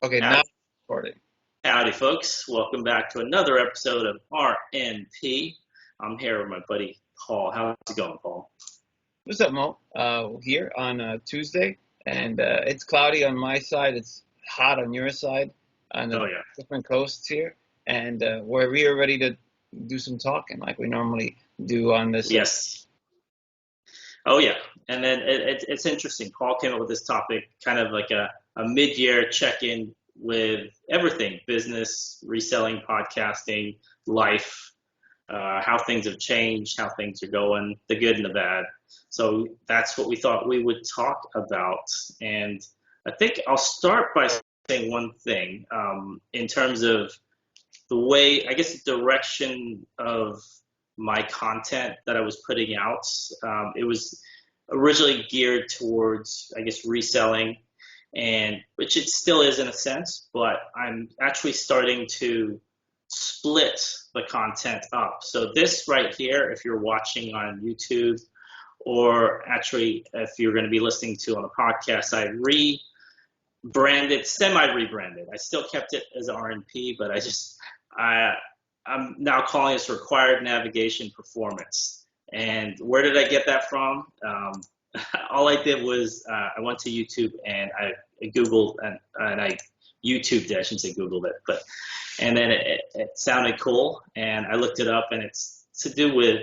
Okay, now Howdy, recording. howdy, folks. Welcome back to another episode of RNP. I'm here with my buddy Paul. How's it going, Paul? What's up, Mo? Here on Tuesday, and it's cloudy on my side. It's hot on your side, on the Oh, yeah. different coasts here, and we are ready to do some talking like we normally do on this. Yes. Oh, yeah. And then it's interesting. Paul came up with this topic, kind of like a mid-year check-in with everything, business, reselling, podcasting, life, how things have changed, how things are going, the good and the bad. So that's what we thought we would talk about. And I think I'll start by saying one thing in terms of the way, I guess, the direction of my content that I was putting out. It was originally geared towards, I guess, reselling, and which it still is in a sense, but I'm actually starting to split the content up. So this right here, if you're watching on YouTube, or actually if you're going to be listening to on a podcast, I rebranded, semi-rebranded. I still kept it as RNP, but I, I'm now calling this required navigation performance. And where did I get that from? All I did was I went to YouTube and I Googled and I YouTubed it. I shouldn't say Googled it, but and then it sounded cool, and I looked it up, and it's to do with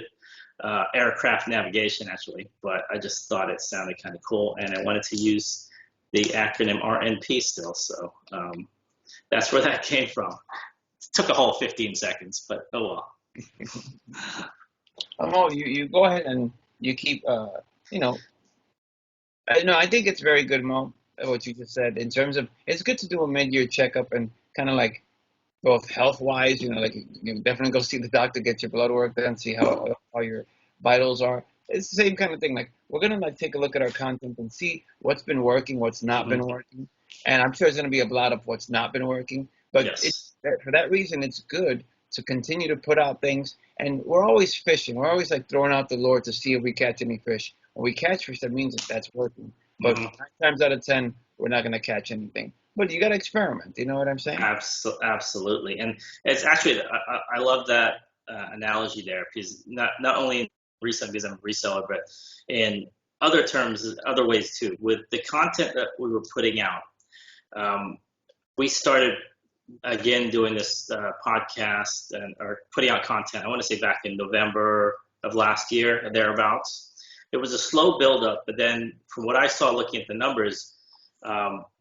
aircraft navigation actually. But I just thought it sounded kind of cool, and I wanted to use the acronym RNP still. So that's where that came from. It took a whole 15 seconds, but oh well. Mo, you go ahead and you keep you know, no, I think it's very good, Mo, what you just said in terms of it's good to do a mid-year checkup and kind of like both health wise, like you definitely go see the doctor, get your blood work done, see how your vitals are. It's the same kind of thing. Like we're gonna like take a look at our content and see what's been working, what's not Mm-hmm. been working, and I'm sure there's gonna be a lot of what's not been working. But Yes. for that reason, it's good to continue to put out things. And we're always fishing. We're always like throwing out the lure to see if we catch any fish. When we catch fish, that means that that's working. But Mm-hmm. 9 times out of 10, we're not gonna catch anything. But you gotta experiment. You know what I'm saying? Absolutely, and it's actually I love that analogy there because not only in reselling because I'm a reseller, but in other terms, other ways too. With the content that we were putting out, um, we started again doing this podcast and or putting out content. I want to say back in November of last year, thereabouts. It was a slow build up, but then from what I saw looking at the numbers,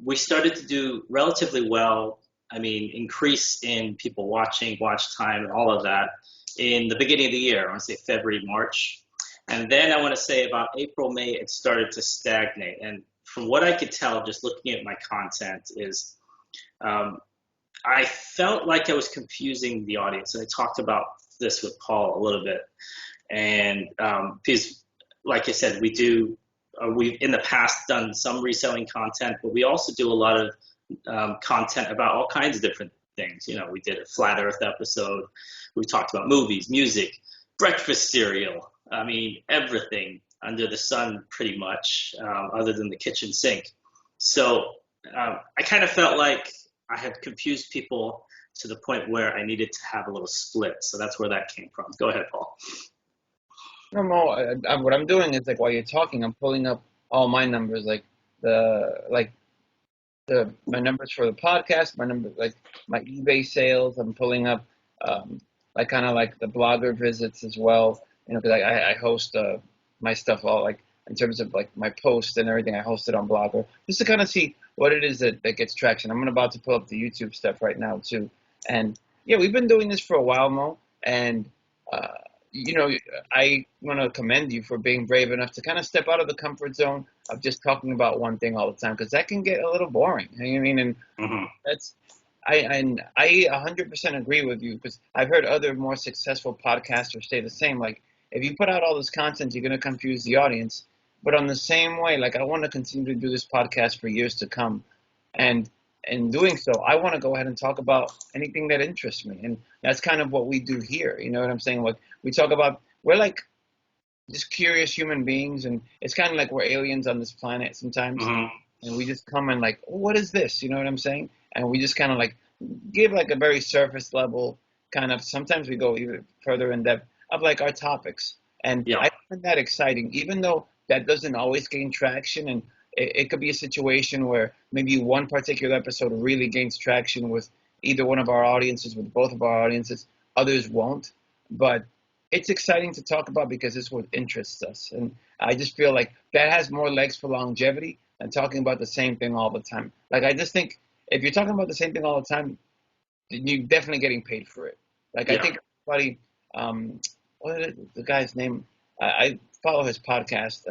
we started to do relatively well. I mean, increase in people watching, watch time, and all of that in the beginning of the year. I want to say February, March. And then I want to say about April, May, it started to stagnate. And from what I could tell, just looking at my content, is um, I felt like I was confusing the audience. And I talked about this with Paul a little bit. And because, like I said, we've in the past done some reselling content, but we also do a lot of content about all kinds of different things. We did a flat Earth episode. We talked about movies, music, breakfast cereal. I mean, everything under the sun, pretty much, other than the kitchen sink. So I kind of felt like I had confused people to the point where I needed to have a little split. So that's where that came from. Go ahead, Paul. No, Mo, what I'm doing is like while you're talking, I'm pulling up all my numbers, like the my numbers for the podcast, my number like my eBay sales. I'm pulling up like kind of like the blogger visits as well. Because I host my stuff all like in terms of like my posts and everything. I host it on Blogger just to kind of see what it is that gets traction. I'm about to pull up the YouTube stuff right now too, and yeah, we've been doing this for a while, Mo, and. Uh, you know, I want to commend you for being brave enough to kind of step out of the comfort zone of just talking about one thing all the time because that can get a little boring. You know what I mean? And Mm-hmm. that's I 100% agree with you because I've heard other more successful podcasters say the same. Like if you put out all this content, you're gonna confuse the audience. But on the same way, like I want to continue to do this podcast for years to come, and in doing so, I want to go ahead and talk about anything that interests me, and that's kind of what we do here. You know what I'm saying? Like we talk about, we're like just curious human beings, and it's kind of like we're aliens on this planet sometimes, Mm-hmm. and we just come and like, oh, what is this? You know what I'm saying? and we just kind of like give like a very surface level kind of. Sometimes we go even further in depth of like our topics, and Yeah. I find that exciting, even though that doesn't always gain traction, and it could be a situation where maybe one particular episode really gains traction with either one of our audiences, with both of our audiences, others won't. But it's exciting to talk about because it's what interests us. And I just feel like that has more legs for longevity than talking about the same thing all the time. Like, I just think if you're talking about the same thing all the time, then you're definitely getting paid for it. Like, I Yeah. think everybody, what is the guy's name? I follow his podcast,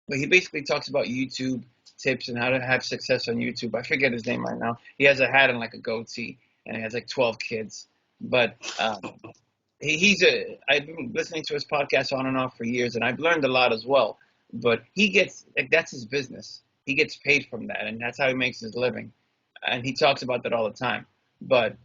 but he basically talks about YouTube tips and how to have success on YouTube. I forget his name right now. He has a hat and like a goatee, and he has like 12 kids. But I've been listening to his podcast on and off for years, and I've learned a lot as well. But he gets like that's his business. He gets paid from that, and that's how he makes his living. And he talks about that all the time. But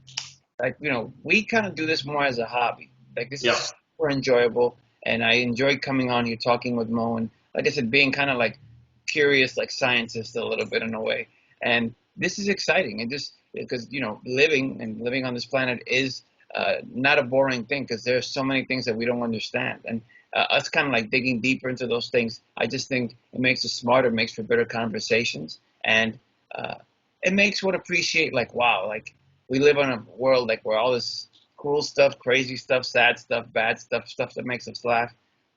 like we kind of do this more as a hobby. Like this Yeah. is super enjoyable, and I enjoy coming on here talking with Mo, and like I said, being kind of like curious, like scientist a little bit in a way. And this is exciting, and just because living on this planet is not a boring thing because there's so many things that we don't understand, and us kind of like digging deeper into those things. I just think it makes us smarter, makes for better conversations, and uh, it makes one appreciate like wow, like we live on a world like where all this cool stuff, crazy stuff, sad stuff, bad stuff, stuff that makes us laugh,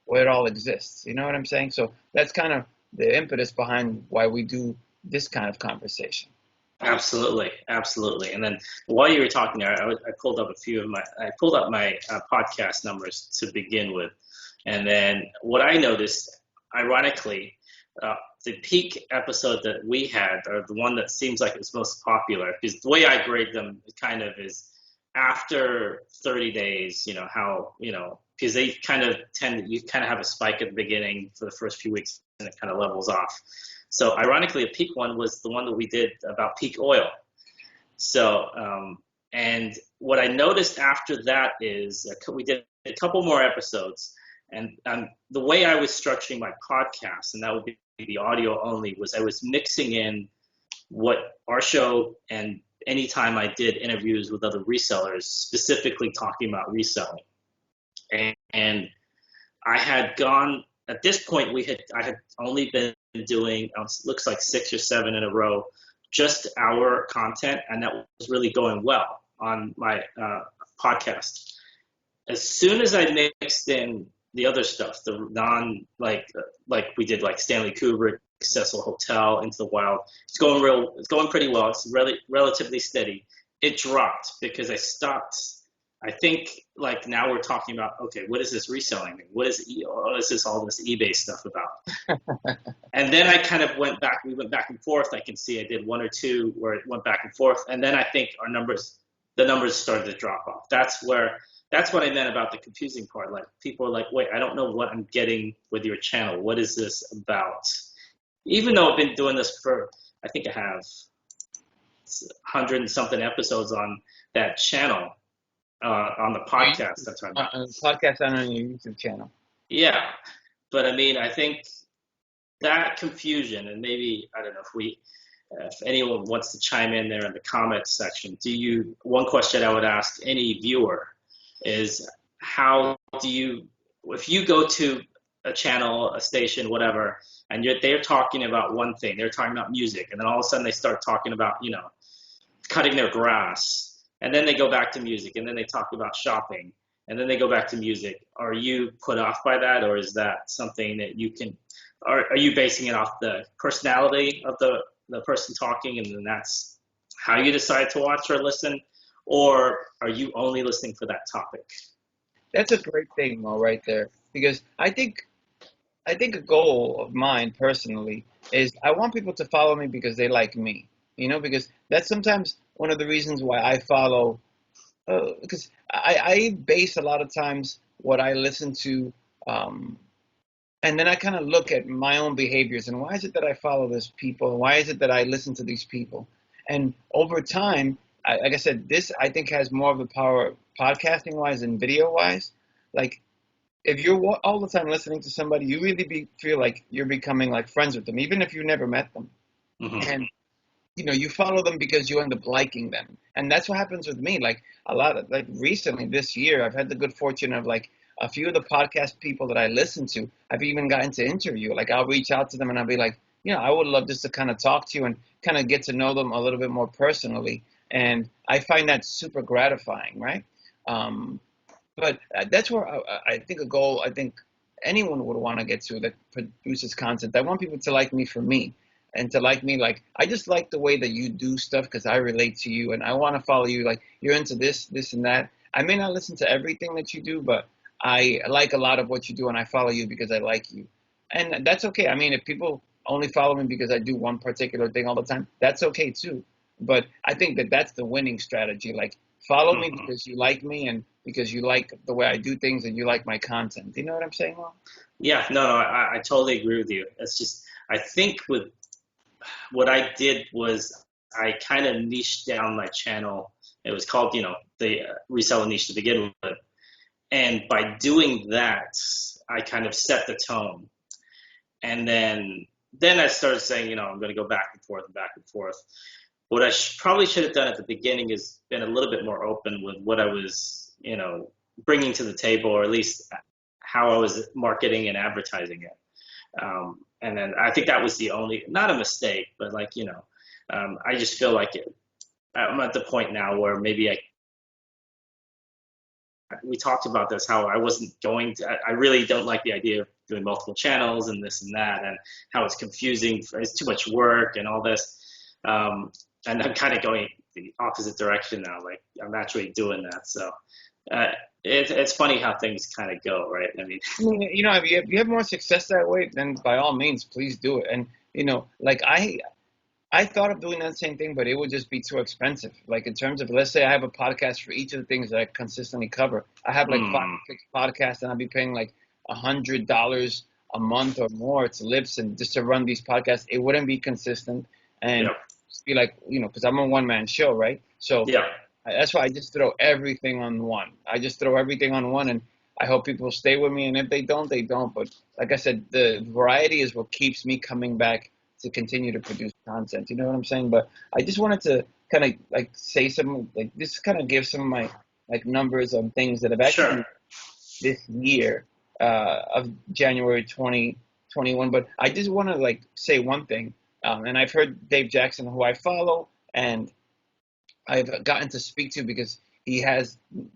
where it all exists. You know what I'm saying? So that's kind of the impetus behind why we do this kind of conversation. Absolutely, absolutely. And then while you were talking there, I pulled up I pulled up my podcast numbers to begin with, and then what I noticed, ironically, the peak episode that we had, or the one that seems like it's most popular, because the way I grade them kind of is after 30 days, because they kind of you kind of have a spike at the beginning for the first few weeks, and it kind of levels off. So ironically, a peak one was the one that we did about peak oil. So, and what I noticed after that is we did a couple more episodes, and the way I was structuring my podcast, and that would be the audio only, was I was mixing in what our show and anytime I did interviews with other resellers, specifically talking about reselling. And I had gone, at this point, I had only been doing, looks like 6 or 7 in a row, just our content, and that was really going well on my podcast. As soon as I mixed in the other stuff, the non, like we did like Stanley Kubrick, Cecil Hotel, Into the Wild, it's going pretty well. It's relatively steady. It dropped because I stopped. I think like now we're talking about, okay, what is this reselling? What is all this eBay stuff about? And then I kind of we went back and forth. I can see I did 1 or 2 where it went back and forth. And then I think the numbers started to drop off. That's what I meant about the confusing part. Like people are like, wait, I don't know what I'm getting with your channel. What is this about? Even though I've been doing this for, I think I have 100 and something episodes on that channel. On the podcast, that's right. On the podcast and on your YouTube channel. Yeah, but I mean, I think that confusion, and maybe I don't know if anyone wants to chime in there in the comments section. One question I would ask any viewer is, how do you, if you go to a channel, a station, whatever, and they're talking about one thing, they're talking about music, and then all of a sudden they start talking about cutting their grass. And then they go back to music, and then they talk about shopping, and then they go back to music. Are you put off by that, or is that something that you can, are you basing it off the personality of the person talking, and then that's how you decide to watch or listen, or are you only listening for that topic? That's a great thing, Mo, right there, because I think a goal of mine personally is I want people to follow me because they like me, because that's sometimes one of the reasons why I follow, because I base a lot of times what I listen to, and then I kind of look at my own behaviors and why is it that I follow these people? And why is it that I listen to these people? And over time, like I said, this I think has more of the power podcasting wise and video wise. Like if you're all the time listening to somebody, you really feel like you're becoming like friends with them, even if you never met them. Mm-hmm. And you follow them because you end up liking them. And that's what happens with me. Like a lot of, like recently this year, I've had the good fortune of like a few of the podcast people that I listen to, I've even gotten to interview. Like I'll reach out to them and I'll be like, I would love just to kind of talk to you and kind of get to know them a little bit more personally. And I find that super gratifying, right? Um, but that's where I think a goal, I think anyone would want to get to that produces content. I want people to like me for me and to like me. Like, I just like the way that you do stuff because I relate to you and I want to follow you. Like, you're into this, this, and that. I may not listen to everything that you do, but I like a lot of what you do and I follow you because I like you. And that's okay. I mean, if people only follow me because I do one particular thing all the time, that's okay too. But I think that that's the winning strategy. Like, follow me Mhm. because you like me and because you like the way I do things and you like my content. You know what I'm saying, Mo? Yeah, no, no, I totally agree with you. It's just, I think with what I did was I kind of niched down my channel. It was called, the reseller niche to begin with. And by doing that, I kind of set the tone. And then I started saying, I'm going to go back and forth and back and forth. What I probably should have done at the beginning is been a little bit more open with what I was, bringing to the table, or at least how I was marketing and advertising it. And then I think that was the only, not a mistake, but like, I just feel like I'm at the point now where maybe we talked about this, how I wasn't going to, I really don't like the idea of doing multiple channels and this and that, and how it's confusing, it's too much work and all this. And I'm kind of going the opposite direction now. Like I'm actually doing that. So uh, it's funny how things kind of go, right? I mean, I mean, if you have more success that way, then by all means, please do it. And like I thought of doing that same thing, but it would just be too expensive. Like in terms of, let's say I have a podcast for each of the things that I consistently cover. I have like five hmm, or six podcasts, and I'll be paying like $100 a month or more to Libsyn just to run these podcasts. It wouldn't be consistent, and yeah, just be like, because I'm a one man show, right? So yeah. that's why I just throw everything on one. I just throw everything on one, and I hope people stay with me. And if they don't, they don't. But like I said, the variety is what keeps me coming back to continue to produce content. You know what I'm saying? But I just wanted to kind of like say some, like just kind of give some of my like numbers on things that have Sure. actually this year of January 2021. But I just want to like say one thing. And I've heard Dave Jackson, who I follow, and I've gotten to speak to because he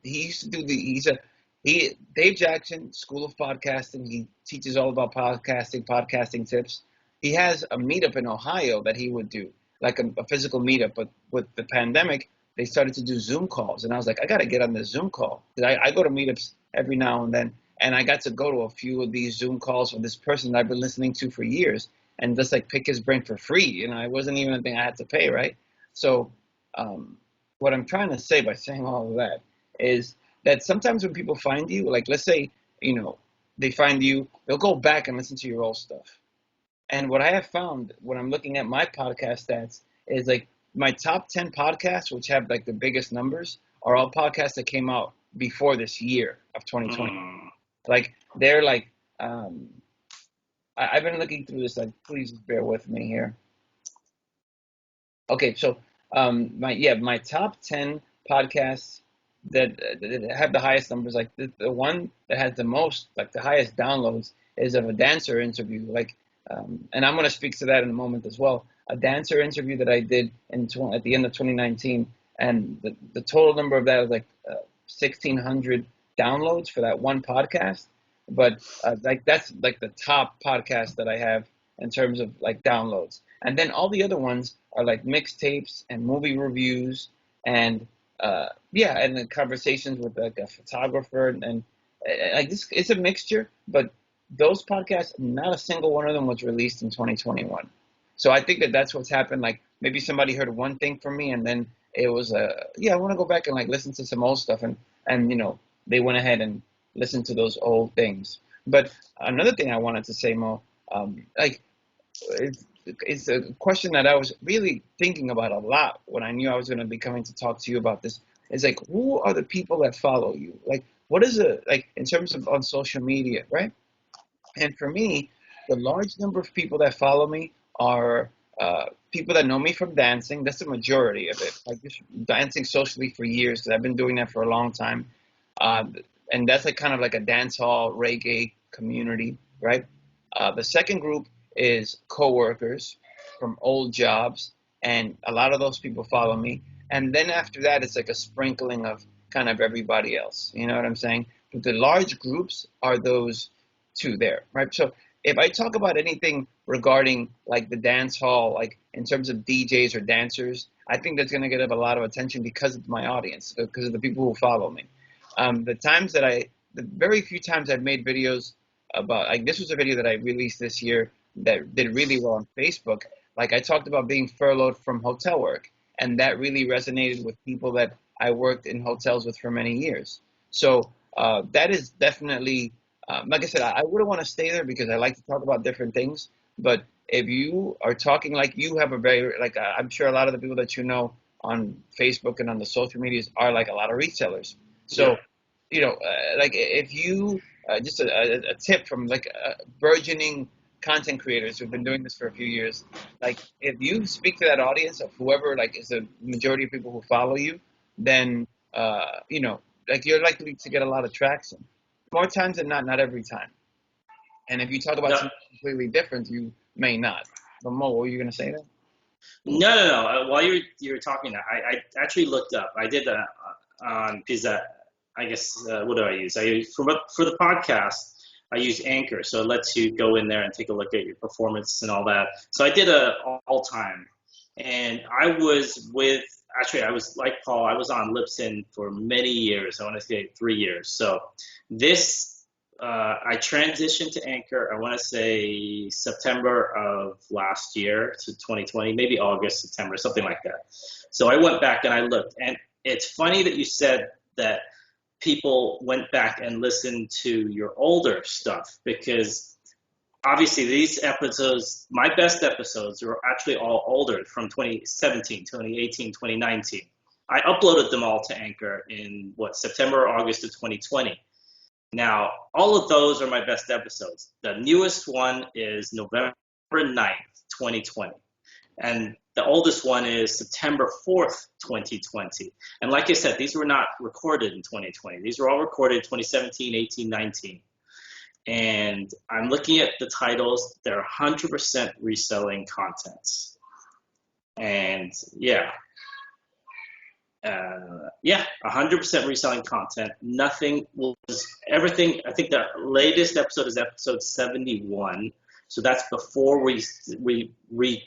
used to do he Dave Jackson School of Podcasting. He teaches all about podcasting tips. He has a meetup in Ohio that he would do, like a physical meetup. But with the pandemic, they started to do Zoom calls, and I was like, I got to get on this Zoom call because I go to meetups every now and then, and I got to go to a few of these Zoom calls with this person that I've been listening to for years, and just like pick his brain for free. It wasn't even a thing I had to pay, right? So um, what I'm trying to say by saying all of that is that sometimes when people find you, like let's say, they find you, they'll go back and listen to your old stuff. And what I have found when I'm looking at my podcast stats is like my top 10 podcasts, which have like the biggest numbers, are all podcasts that came out before this year of 2020. Mm, Like they're like, um, I've been looking through this, like, please bear with me here. Okay, so my top 10 podcasts that have the highest numbers, like the one that has the most, like the highest downloads, is of a dancer interview. Like, and I'm gonna speak to that in a moment as well. A dancer interview that I did at the end of 2019, and the total number of that was like 1,600 downloads for that one podcast. But like that's like the top podcast that I have in terms of like downloads. And then all the other ones are like mixtapes and movie reviews and yeah, and then conversations with like a photographer and like this. It's a mixture, but those podcasts, not a single one of them was released in 2021. So I think that that's what's happened. Like maybe somebody heard one thing from me, and then it was yeah, I want to go back and like listen to some old stuff, and they went ahead and listened to those old things. But another thing I wanted to say, Mo, like it's a question that I was really thinking about a lot when I knew I was going to be coming to talk to you about this. Is like, who are the people that follow you? Like, what is it like in terms of on social media, right? And for me, the large number of people that follow me are people that know me from dancing. That's the majority of it. Like just dancing socially for years. 'Cause I've been doing that for a long time, uh, and that's like kind of like a dance hall reggae community, right? The second group is coworkers from old jobs, and a lot of those people follow me. And then after that, it's like a sprinkling of kind of everybody else. You know what I'm saying? But the large groups are those two there, right? So if I talk about anything regarding like the dance hall, like in terms of DJs or dancers, I think that's going to get a lot of attention because of my audience, because of the people who follow me. The very few times I've made videos about, like this was a video that I released this year that did really well on Facebook. Like I talked about being furloughed from hotel work, and that really resonated with people that I worked in hotels with for many years. So that is definitely, like I said, I wouldn't want to stay there because I like to talk about different things. But if you are talking like you have a very, like I'm sure a lot of the people that you know on Facebook and on the social medias are like a lot of resellers. Yeah. So, like if you, just a tip from like burgeoning content creators who've been doing this for a few years, like if you speak to that audience of whoever like is the majority of people who follow you, then like you're likely to get a lot of traction. More times than not, not every time. And if you talk about No, something completely different, you may not. But Mo, what were you gonna say there? no. While you were talking, I actually looked up. I did that on because I guess what do I use? I use for the podcast. I use Anchor, so it lets you go in there and take a look at your performance and all that. So I did a all time, and I was like Paul. I was on Libsyn for many years. I want to say 3 years. So this I transitioned to Anchor, I want to say September of last year to 2020, maybe August, September, something like that. So I went back and I looked. And it's funny that you said that people went back and listened to your older stuff because obviously these episodes, my best episodes, are actually all older from 2017, 2018, 2019. I uploaded them all to Anchor in September or August of 2020. Now, all of those are my best episodes. The newest one is November 9th, 2020. And the oldest one is September 4th, 2020. And like I said, these were not recorded in 2020. These were all recorded 2017, 18, 19. And I'm looking at the titles. They're 100% reselling contents. And yeah, 100% reselling content. Nothing was everything. I think the latest episode is episode 71. So that's before we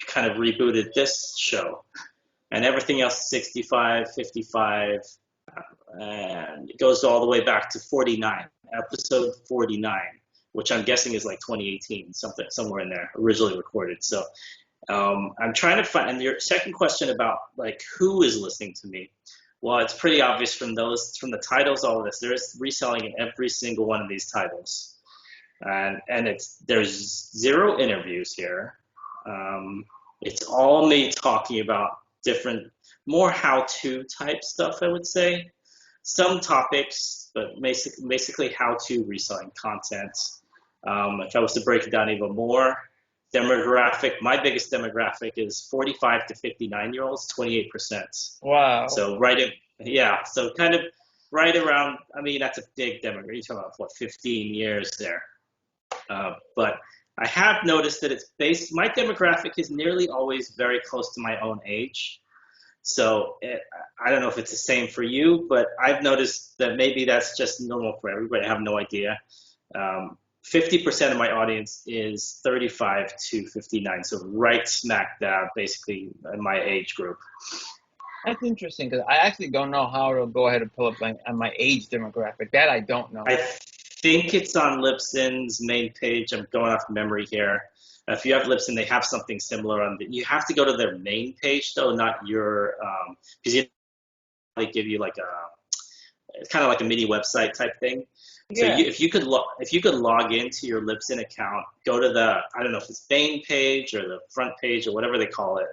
kind of rebooted this show, and everything else 65, 55, and it goes all the way back to 49, episode 49, which I'm guessing is like 2018, somewhere in there, originally recorded. So I'm trying to find, and your second question about like who is listening to me. Well, it's pretty obvious from the titles, all of this. There's reselling in every single one of these titles, and there's zero interviews here. It's all me talking about different, more how-to type stuff, I would say. Some topics, but basically how-to reselling content. If I was to break it down even more, demographic, my biggest demographic is 45 to 59-year-olds, 28%. Wow. So so kind of right around, I mean, that's a big demographic. You're talking about, 15 years there. But I have noticed that my demographic is nearly always very close to my own age. So I don't know if it's the same for you, but I've noticed that maybe that's just normal for everybody. I have no idea. 50% of my audience is 35 to 59, so right smack dab, basically in my age group. That's interesting because I actually don't know how to go ahead and pull up my age demographic. That I don't know. I think it's on Libsyn's main page. I'm going off memory here. If you have Libsyn, they have something similar on. You have to go to their main page though, not your, because they give you like it's kind of like a mini website type thing. Yeah. So if you could log into your Libsyn account, go to I don't know if it's main page or the front page or whatever they call it.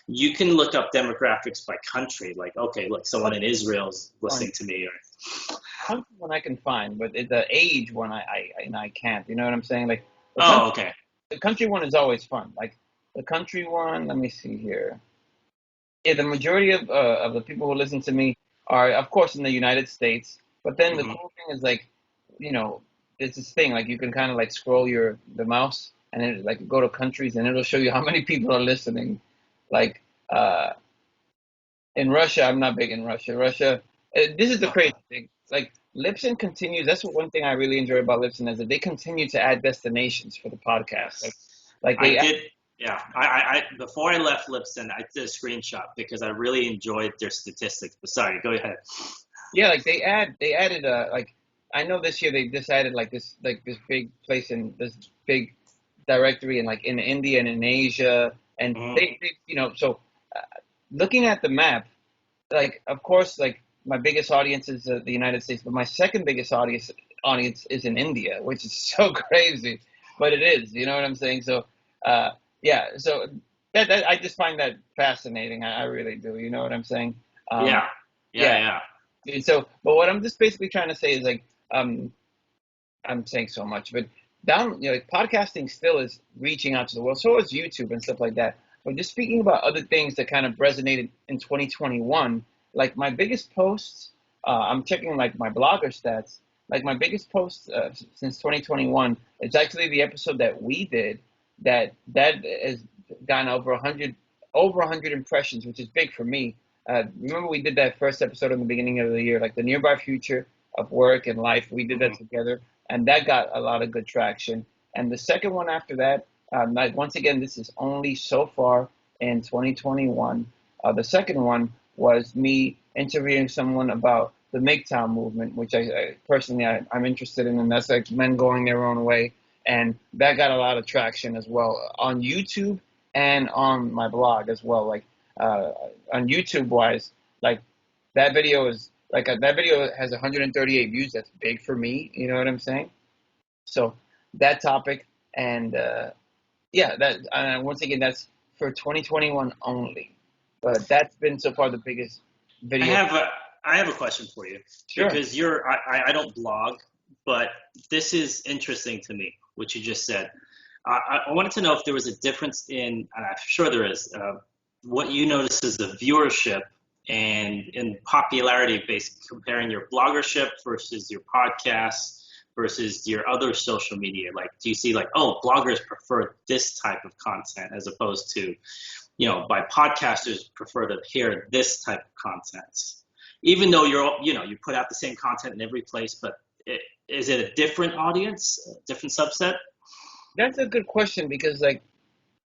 You can look up demographics by country. Like, okay, look, someone in Israel is listening to me. Country one I can find, but the age one I can't. You know what I'm saying? Like, okay. The country one is always fun. Like, the country one. Let me see here. Yeah, the majority of the people who listen to me are, of course, in the United States. But then the Hmm. cool thing is like, you know, it's this thing like you can kind of like scroll the mouse and it like go to countries and it'll show you how many people are listening. Like uh, in Russia, I'm not big in Russia. This is the crazy thing. Like Libsyn continues. That's one thing I really enjoy about Libsyn is that they continue to add destinations for the podcast. Yes, Like I they did. Yeah, I before I left Lipson, I did a screenshot because I really enjoyed their statistics. But sorry, go ahead. Yeah, like they added like I know this year they just added like this big place in this big directory in like in India and in Asia and Hmm. they so uh, looking at the map, like of course like my biggest audience is the United States, but my second biggest audience is in India, which is so crazy, but it is, you know what I'm saying? So uh yeah, so that I just find that fascinating. I really do, you know what I'm saying? Um Yeah, yeah, yeah, yeah. so, but what I'm just basically trying to say is like, um, I'm saying so much, but like podcasting still is reaching out to the world. So is YouTube and stuff like that. But just speaking about other things that kind of resonated in 2021, like my biggest posts, I'm checking like my blogger stats. Like my biggest post since 2021, it's actually the episode that we did that has gotten over 100 impressions, which is big for me. Remember we did that first episode in the beginning of the year, like the nearby future of work and life. We did that Hmm. together, and that got a lot of good traction. And the second one after that, like once again, this is only so far in 2021. The second one was me interviewing someone about the MGTOW movement, which I personally I'm interested in, and that's like men going their own way, and that got a lot of traction as well on YouTube and on my blog as well. Like uh, on YouTube wise, like that video has 138 views. That's big for me. You know what I'm saying? So that topic and yeah, that once again that's for 2021 only. But that's been so far the biggest I video. have a I have a question for you Sure. because I don't blog, but this is interesting to me what you just said. I wanted to know if there was a difference in, and I'm sure there is, what you notice as the viewership and in popularity based comparing your bloggership versus your podcast versus your other social media. Like, do you see like, oh, bloggers prefer this type of content as opposed to, by podcasters prefer to hear this type of content, even though you put out the same content in every place, but is it a different audience, a different subset? That's a good question because like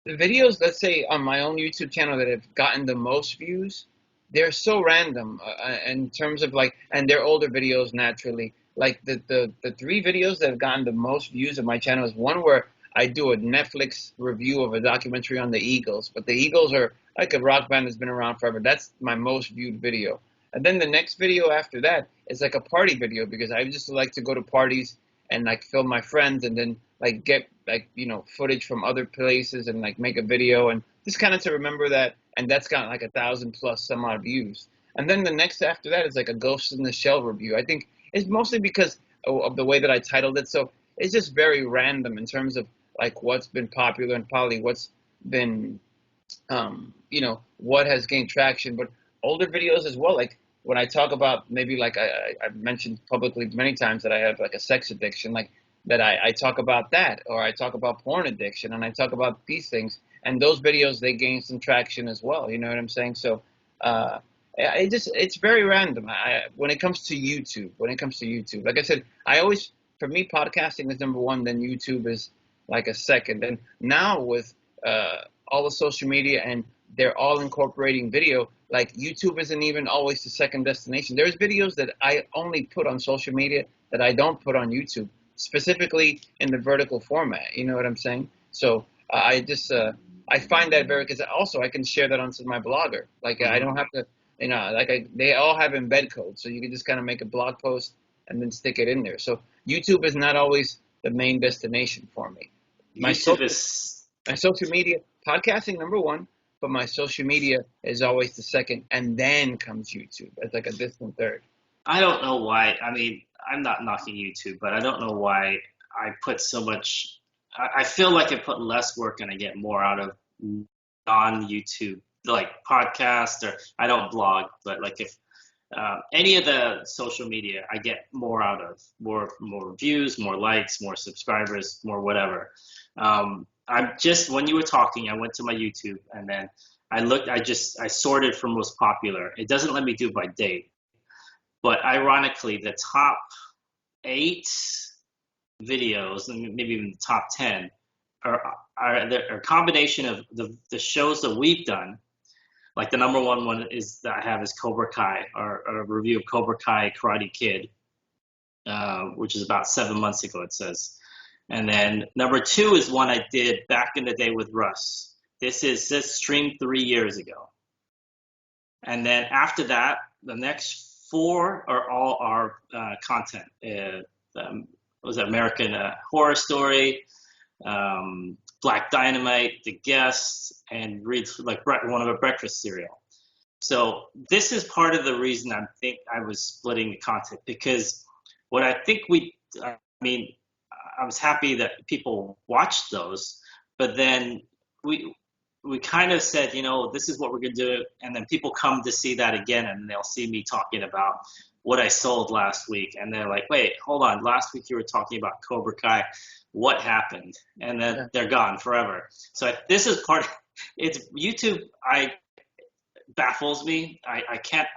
the videos, let's say on my own YouTube channel that have gotten the most views, they're so random in terms of like, and they're older videos naturally. Like the three videos that have gotten the most views of my channel is one where I do a Netflix review of a documentary on the Eagles, but the Eagles are like a rock band that's been around forever. That's my most viewed video. And then the next video after that is like a party video because I just like to go to parties and like film my friends and then like get like footage from other places and like make a video and just kind of to remember that, and that's got like 1,000 plus some odd views. And then the next after that is like a Ghost in the Shell review. I think it's mostly because of the way that I titled it. So it's just very random in terms of like what's been popular and probably what's been what has gained traction, but older videos as well. Like when I talk about maybe like I've mentioned publicly many times that I have like a sex addiction, like that I talk about that, or I talk about porn addiction, and I talk about these things, and those videos they gain some traction as well. You know what I'm saying? So uh, it's very random. When it comes to YouTube, like I said, I always for me podcasting is number one, then YouTube is like a second, and now with all the social media and they're all incorporating video. Like YouTube isn't even always the second destination. There's videos that I only put on social media that I don't put on YouTube, specifically in the vertical format. You know what I'm saying? So I find that very because also I can share that onto my blogger. Like I Hmm. don't have to, they all have embed code, so you can just kind of make a blog post and then stick it in there. So YouTube is not always the main destination for me. My YouTube social is, my social media, podcasting number one, but my social media is always the second, and then comes YouTube as like a distant third. I don't know why. I mean, I'm not knocking YouTube, but I don't know why I put so much. I feel like I put less work and I get more out of non-YouTube, like podcast, or I don't blog, but like if any of the social media, I get more out of more views, more likes, more subscribers, more whatever. I'm just when you were talking, I went to my YouTube and then I looked. I sorted from most popular. It doesn't let me do by date, but ironically, the top 8 videos, and maybe even the top 10, are a combination of the shows that we've done. Like the number one is that I have is Cobra Kai, or a review of Cobra Kai Karate Kid, which is about 7 months ago, it says. And then number 2 is one I did back in the day with Russ. This streamed 3 years ago. And then after that, the next 4 are all our content. Was it American Horror Story, Black Dynamite, The Guest, and one of a breakfast cereal. So this is part of the reason I think I was splitting the content, because what I think I was happy that people watched those, but then we kind of said, this is what we're going to do. And then people come to see that again, and they'll see me talking about what I sold last week. And they're like, wait, hold on. Last week you were talking about Cobra Kai. What happened? And then they're gone forever. So this is it's YouTube. Baffles me. I can't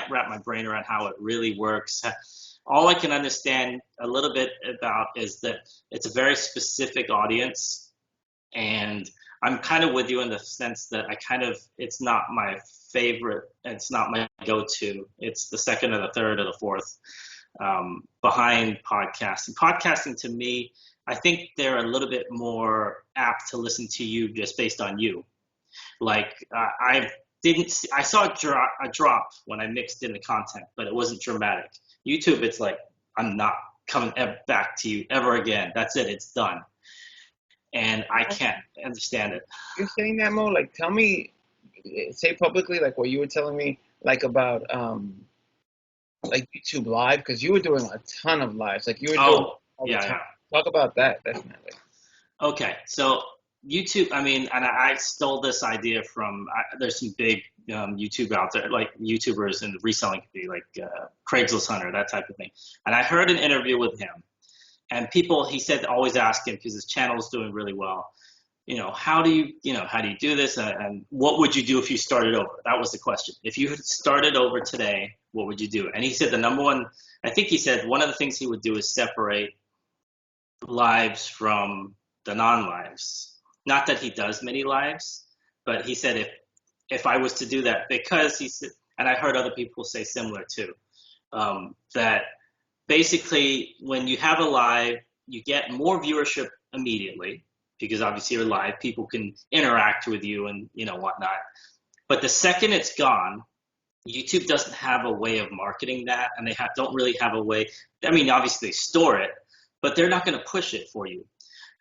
wrap my brain around how it really works. All I can understand a little bit about is that it's a very specific audience, and I'm kind of with you in the sense that it's not my favorite. It's not my go-to. It's the second or the third or the fourth behind podcasting. Podcasting to me, I think they're a little bit more apt to listen to you just based on you. Like I saw a drop when I mixed in the content, but it wasn't dramatic. YouTube, it's like, I'm not coming back to you ever again. That's it. It's done. And I can't understand it. You're saying that, Mo? Like, tell me, say publicly, like what you were telling me, like about like YouTube Live, because you were doing a ton of lives. Like you were doing all the time. Talk about that, definitely. Okay, so YouTube, and I stole this idea from, there's some big YouTube out there, like YouTubers in the reselling community, like Craigslist Hunter, that type of thing. And I heard an interview with him, and he said always ask him, because his channel is doing really well, how do you do this, and what would you do if you started over? That was the question. If you had started over today, what would you do? And he said the number one, I think he said one of the things he would do is separate lives from the non-lives. Not that he does many lives, but he said if I was to do that, because he said, and I heard other people say similar too, that basically when you have a live, you get more viewership immediately, because obviously you're live, people can interact with you and whatnot. But the second it's gone, YouTube doesn't have a way of marketing that, and they don't really have a way. Obviously they store it, but they're not going to push it for you.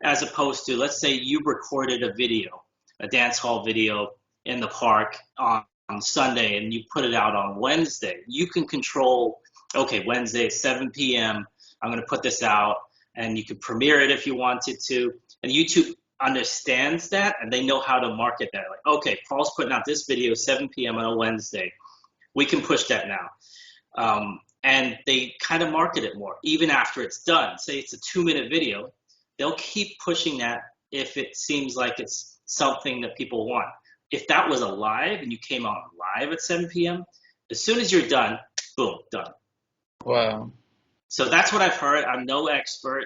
As opposed to, let's say you recorded a video, a dance hall video in the park on Sunday, and you put it out on Wednesday. You can control, okay, Wednesday at 7 p.m., I'm going to put this out, and you could premiere it if you wanted to. And YouTube understands that, and they know how to market that. Like, okay, Paul's putting out this video 7 p.m. on a Wednesday. We can push that now. And they kind of market it more, even after it's done. Say it's a 2-minute video. They'll keep pushing that if it seems like it's something that people want. If that was a live and you came on live at 7 p.m., as soon as you're done, boom, done. Wow. So that's what I've heard. I'm no expert.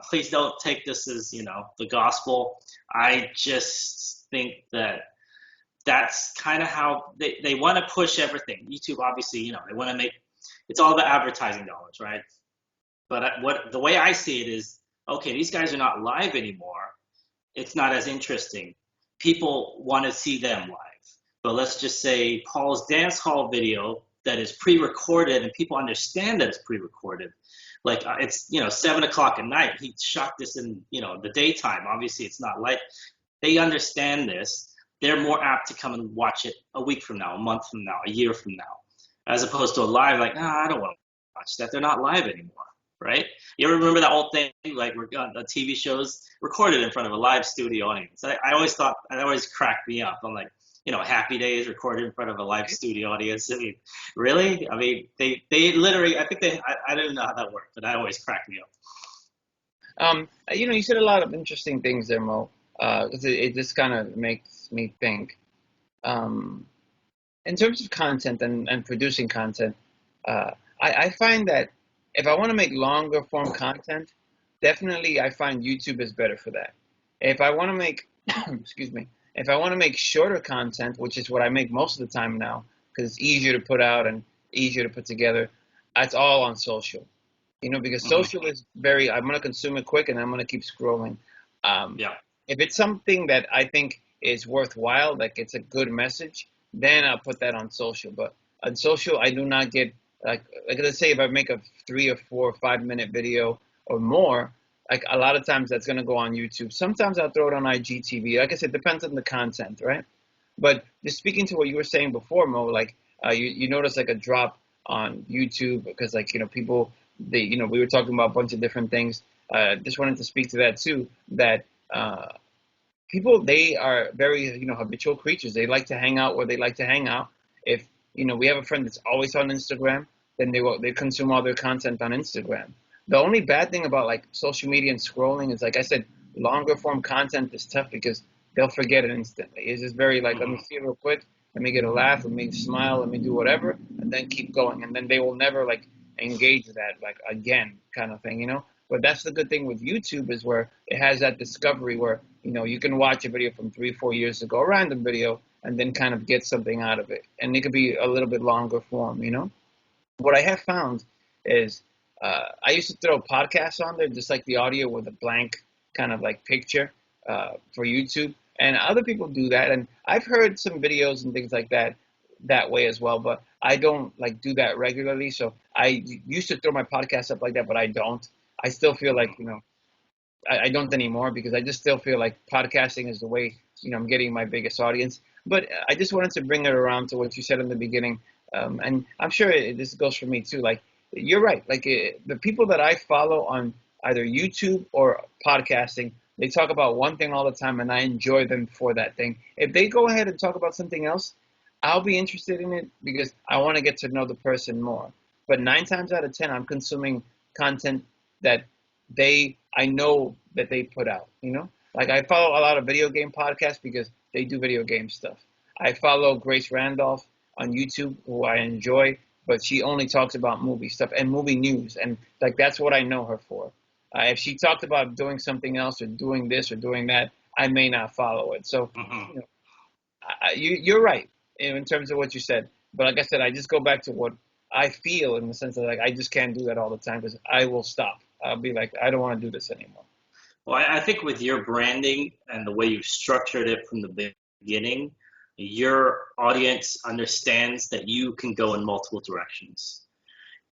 Please don't take this as, the gospel. I just think that that's kind of how they want to push everything. YouTube, obviously, they want to make, it's all about advertising dollars, right? But the way I see it is, okay, these guys are not live anymore. It's not as interesting. People want to see them live. But let's just say Paul's dance hall video that is pre-recorded, and people understand that it's pre-recorded. Like it's 7 o'clock at night. He shot this in the daytime. Obviously, it's not light. They understand this. They're more apt to come and watch it a week from now, a month from now, a year from now, as opposed to a live. Like, I don't want to watch that. They're not live anymore, right? You ever remember that old thing, like we're on the TV shows recorded in front of a live studio audience? I always thought, and it always cracked me up. I'm like, Happy Days recorded in front of a live studio audience. I mean, really? I mean, they literally, I think I don't know how that worked, but that always cracked me up. You said a lot of interesting things there, Mo. 'Cause it just kind of makes me think. Um, in terms of content and producing content, I find that if I want to make longer form content, definitely I find YouTube is better for that. If I want to make, excuse me, if I want to make shorter content, which is what I make most of the time now, because it's easier to put out and easier to put together, that's all on social. Because Hmm. social is I'm going to consume it quick and I'm going to keep scrolling. Um, Yeah. if it's something that I think is worthwhile, like it's a good message, then I'll put that on social. But on social, I do not get like let's say if I make a 3 or 4 or 5 minute video or more, like a lot of times that's going to go on YouTube. Sometimes I'll throw it on IGTV. Like I said, it depends on the content, right? But just speaking to what you were saying before, Mo, like you notice like a drop on YouTube because people we were talking about a bunch of different things. Just wanted to speak to that too. That people they are very habitual creatures. They like to hang out where they like to hang out. If we have a friend that's always on Instagram, then they consume all their content on Instagram. The only bad thing about like social media and scrolling is like I said, longer form content is tough because they'll forget it instantly. It's just very like let me Hmm. see it real quick, let me get a laugh, let me smile, let me do whatever, and then keep going, and then they will never like engage that like again kind of thing. But that's the good thing with YouTube is where it has that discovery where you can watch a video from 3 4 years ago, a random video, and then kind of get something out of it, and it could be a little bit longer form. What I have found is I used to throw podcasts on there, just like the audio with a blank kind of like picture for YouTube, and other people do that, and I've heard some videos and things like that way as well, but I don't like do that regularly. So I used to throw my podcast up like that, but I don't. I still feel like I don't anymore because I just still feel like podcasting is the way I'm getting my biggest audience. But I just wanted to bring it around to what you said in the beginning, and I'm sure this goes for me too. Like you're right. Like the people that I follow on either YouTube or podcasting, they talk about one thing all the time, and I enjoy them for that thing. If they go ahead and talk about something else, I'll be interested in it because I want to get to know the person more. But 9 times out of 10, I'm consuming content that I know that they put out. Like I follow a lot of video game podcasts because they do video game stuff. I follow Grace Randolph on YouTube, who I enjoy, but she only talks about movie stuff and movie news, and like that's what I know her for. If she talked about doing something else or doing this or doing that, I may not follow it. So, Hmm. you know, you're right in terms of what you said. But like I said, I just go back to what I feel in the sense that like I just can't do that all the time because I will stop. I'll be like, I don't want to do this anymore. Well, I think with your branding and the way you structured it from the beginning, your audience understands that you can go in multiple directions.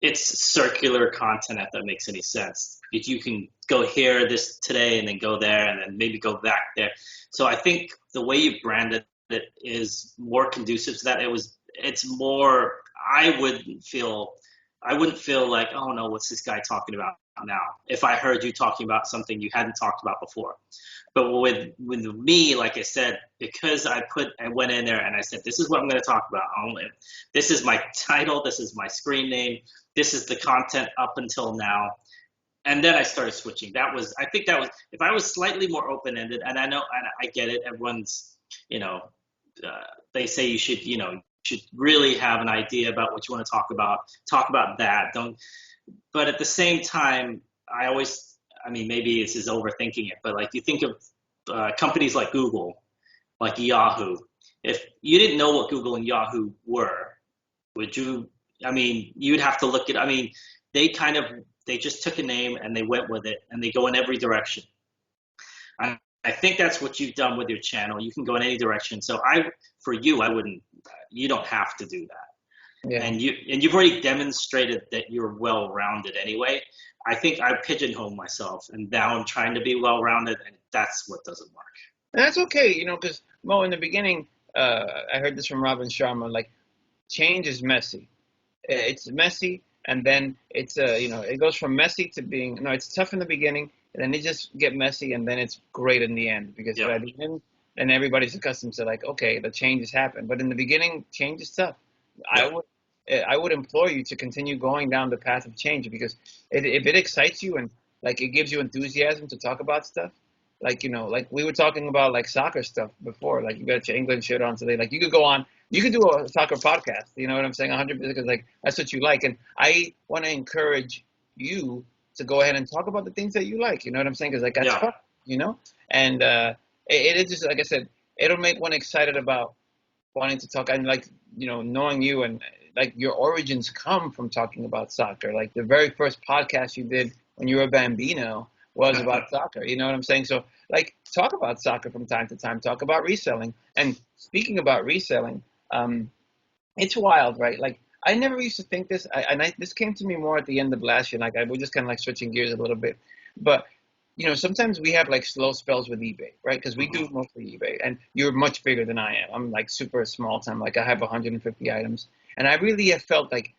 It's circular content, if that makes any sense. If you can go here this today and then go there and then maybe go back there. So I think the way you branded it is more conducive to that. It's more, I wouldn't feel I wouldn't feel like, oh no, what's this guy talking about now? If I heard you talking about something you hadn't talked about before. But with me, like I said, because I went in there and I said, this is what I'm going to talk about. This is my title. This is my screen name. This is the content up until now. And then I started switching. I think that was, if I was slightly more open ended, and I know, and I get it. Everyone's, you know, they say you should really have an idea about what you want to talk about that. Don't, but at the same time, I mean, maybe this is overthinking it, but like you think of companies like Google, like Yahoo. If you didn't know what Google and Yahoo were, would you? I mean, you'd have to look at. I mean, they just took a name and they went with it, and they go in every direction. I think that's what you've done with your channel. You can go in any direction. So for you, I wouldn't. You don't have to do that, Yeah. and you've already demonstrated that you're well-rounded anyway. I think I pigeonhole myself, and now I'm trying to be well-rounded, and that's what doesn't work. And that's okay, because Mo, in the beginning, I heard this from Robin Sharma, like change is messy. It's messy, and then it's it goes from messy to being no, it's tough in the beginning, and then it just get messy, and then it's great in the end because Yep. by the end, then everybody's accustomed to like, okay, the changes happen, but in the beginning, change is tough. I Yep. would I would implore you to continue going down the path of change because if it excites you and like it gives you enthusiasm to talk about stuff, like like we were talking about like soccer stuff before, like you got your England shirt on today, like you could go on, you could do a soccer podcast, you know what I'm saying, 100% because like that's what you like, and I want to encourage you to go ahead and talk about the things that you like, you know what I'm saying, because like that's Yeah. fun, and it is just like I said, it'll make one excited about wanting to talk and like knowing you and like your origins come from talking about soccer. Like the very first podcast you did when you were a bambino was about soccer. You know what I'm saying? So like talk about soccer from time to time. Talk about reselling. And speaking about reselling, it's wild, right? Like I never used to think this, this came to me more at the end of last year. Like I was just kind of like switching gears a little bit, but sometimes we have like slow spells with eBay, right? Because we Hmm. do mostly eBay, and you're much bigger than I am. I'm like super small time. Like I have 150 items, and I really have felt like,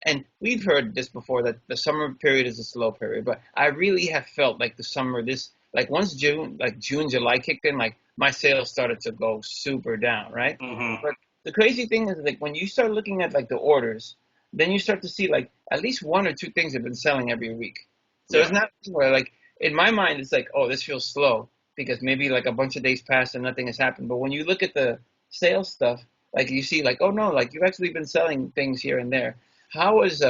and we've heard this before that the summer period is a slow period, but I really have felt like the summer, this like once June, July kicked in, like my sales started to go super down, right? Hmm. But the crazy thing is like when you start looking at like the orders, then you start to see like at least one or two things have been selling every week. So it's Yeah. not where like in my mind it's like, oh, this feels slow because maybe like a bunch of days passed and nothing has happened. But when you look at the sales stuff, like you see like, oh no, like you've actually been selling things here and there. How has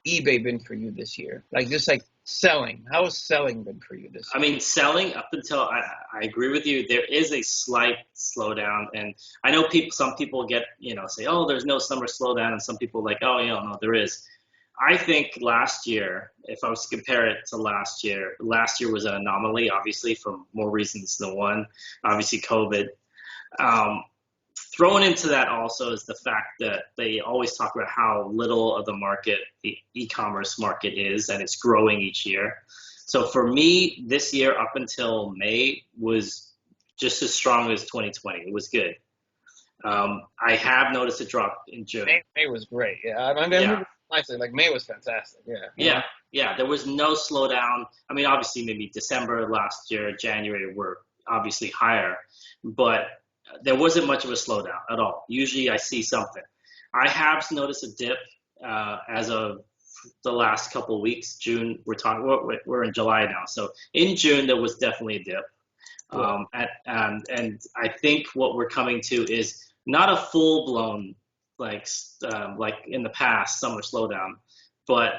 eBay been for you this year? Like just like selling. How has selling been for you this I year? mean, selling up until I agree with you. There is a slight slowdown, and I know some people get say, oh, there's no summer slowdown, and some people like, oh, no, there is. I think last year, if I was to compare it to last year was an anomaly, obviously for more reasons than one. Obviously, COVID. Um, Thrown into that also is the fact that they always talk about how little of the market the e-commerce market is, and it's growing each year. So for me, this year up until May was just as strong as 2020. It was good. I have noticed a drop in June. May was great. Yeah, I Yeah, mean, honestly, like May was fantastic. Yeah, yeah, yeah. There was no slowdown. I mean, obviously, maybe December last year, January were obviously higher, but there wasn't much of a slowdown at all. Usually, I see something. I have noticed a dip as of the last couple of weeks. June, we're in July now, so in June there was definitely a dip. yeah, And I think what we're coming to is not a full blown like in the past summer slowdown, but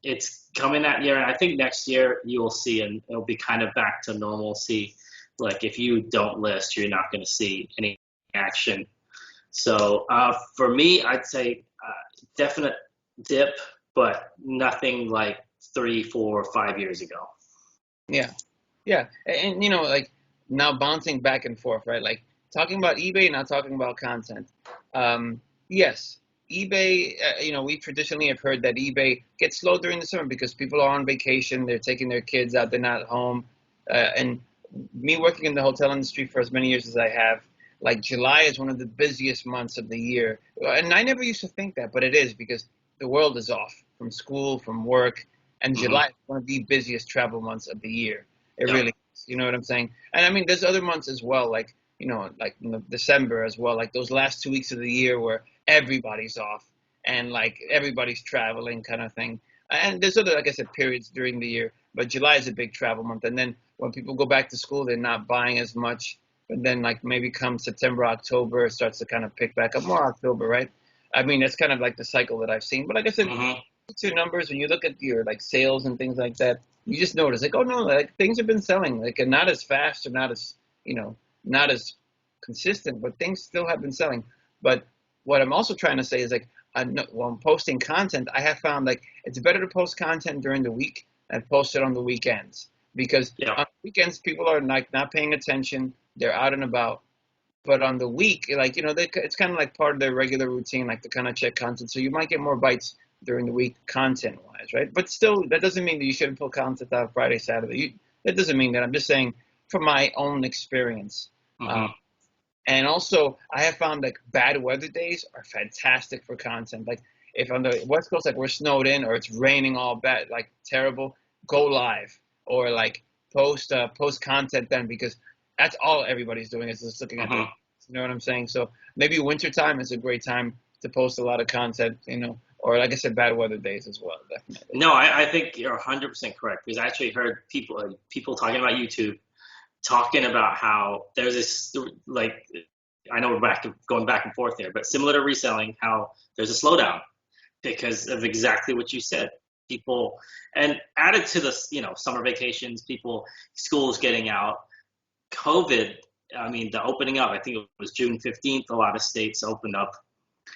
it's coming that year, and I think next year you will see, and it'll be kind of back to normalcy. Like if you don't list, you're not going to see any action. So for me, I'd say definite dip, but nothing like 3, 4, 5 years ago. yeah. Yeah, and like now bouncing back and forth, right? Like talking about eBay, not talking about content. Yes, eBay. We traditionally have heard that eBay gets slow during the summer because people are on vacation, they're taking their kids out, they're not home. And me working in the hotel industry for as many years as I have, like July is one of the busiest months of the year, and I never used to think that, but it is because the world is off from school, from work, and Hmm. July is one of the busiest travel months of the year. It Yep. really is. You know what I'm saying? And I mean, there's other months as well, like, December as well, like those last 2 weeks of the year where everybody's off and like everybody's traveling kind of thing. And there's other, like I said, periods during the year, but July is a big travel month. And then when people go back to school, they're not buying as much. But then, like, maybe come September, October, it starts to kind of pick back up more October, right? I mean, that's kind of like the cycle that I've seen. But like I said, Hmm. it's your numbers, when you look at your like sales and things like that, you just notice like, oh no, like things have been selling, like and not as fast or not as not as consistent, but things still have been selling. But what I'm also trying to say is like, when I'm posting content, I have found like it's better to post content during the week and post it on the weekends because Yep. on weekends people are like not paying attention, they're out and about. But on the week, like it's kind of like part of their regular routine, like to kind of check content. So you might get more bites during the week, content-wise, right? But still, that doesn't mean that you shouldn't put content out Friday, Saturday. That doesn't mean that. I'm just saying from my own experience. Um, Hmm. And also, I have found like bad weather days are fantastic for content. Like if on the West Coast, like we're snowed in or it's raining all bad, like terrible, go live or like post content then, because that's all everybody's doing is just looking at their, Hmm. you know what I'm saying? So maybe wintertime is a great time to post a lot of content, or like I said, bad weather days as well, definitely. No, I think you're 100% correct because I actually heard people talking about YouTube talking about how there's this like I know we're going back and forth there, but similar to reselling, how there's a slowdown because of exactly what you said. People and added to this, summer vacations, people, schools getting out, COVID. I mean, the opening up. I think it was June 15th. A lot of states opened up,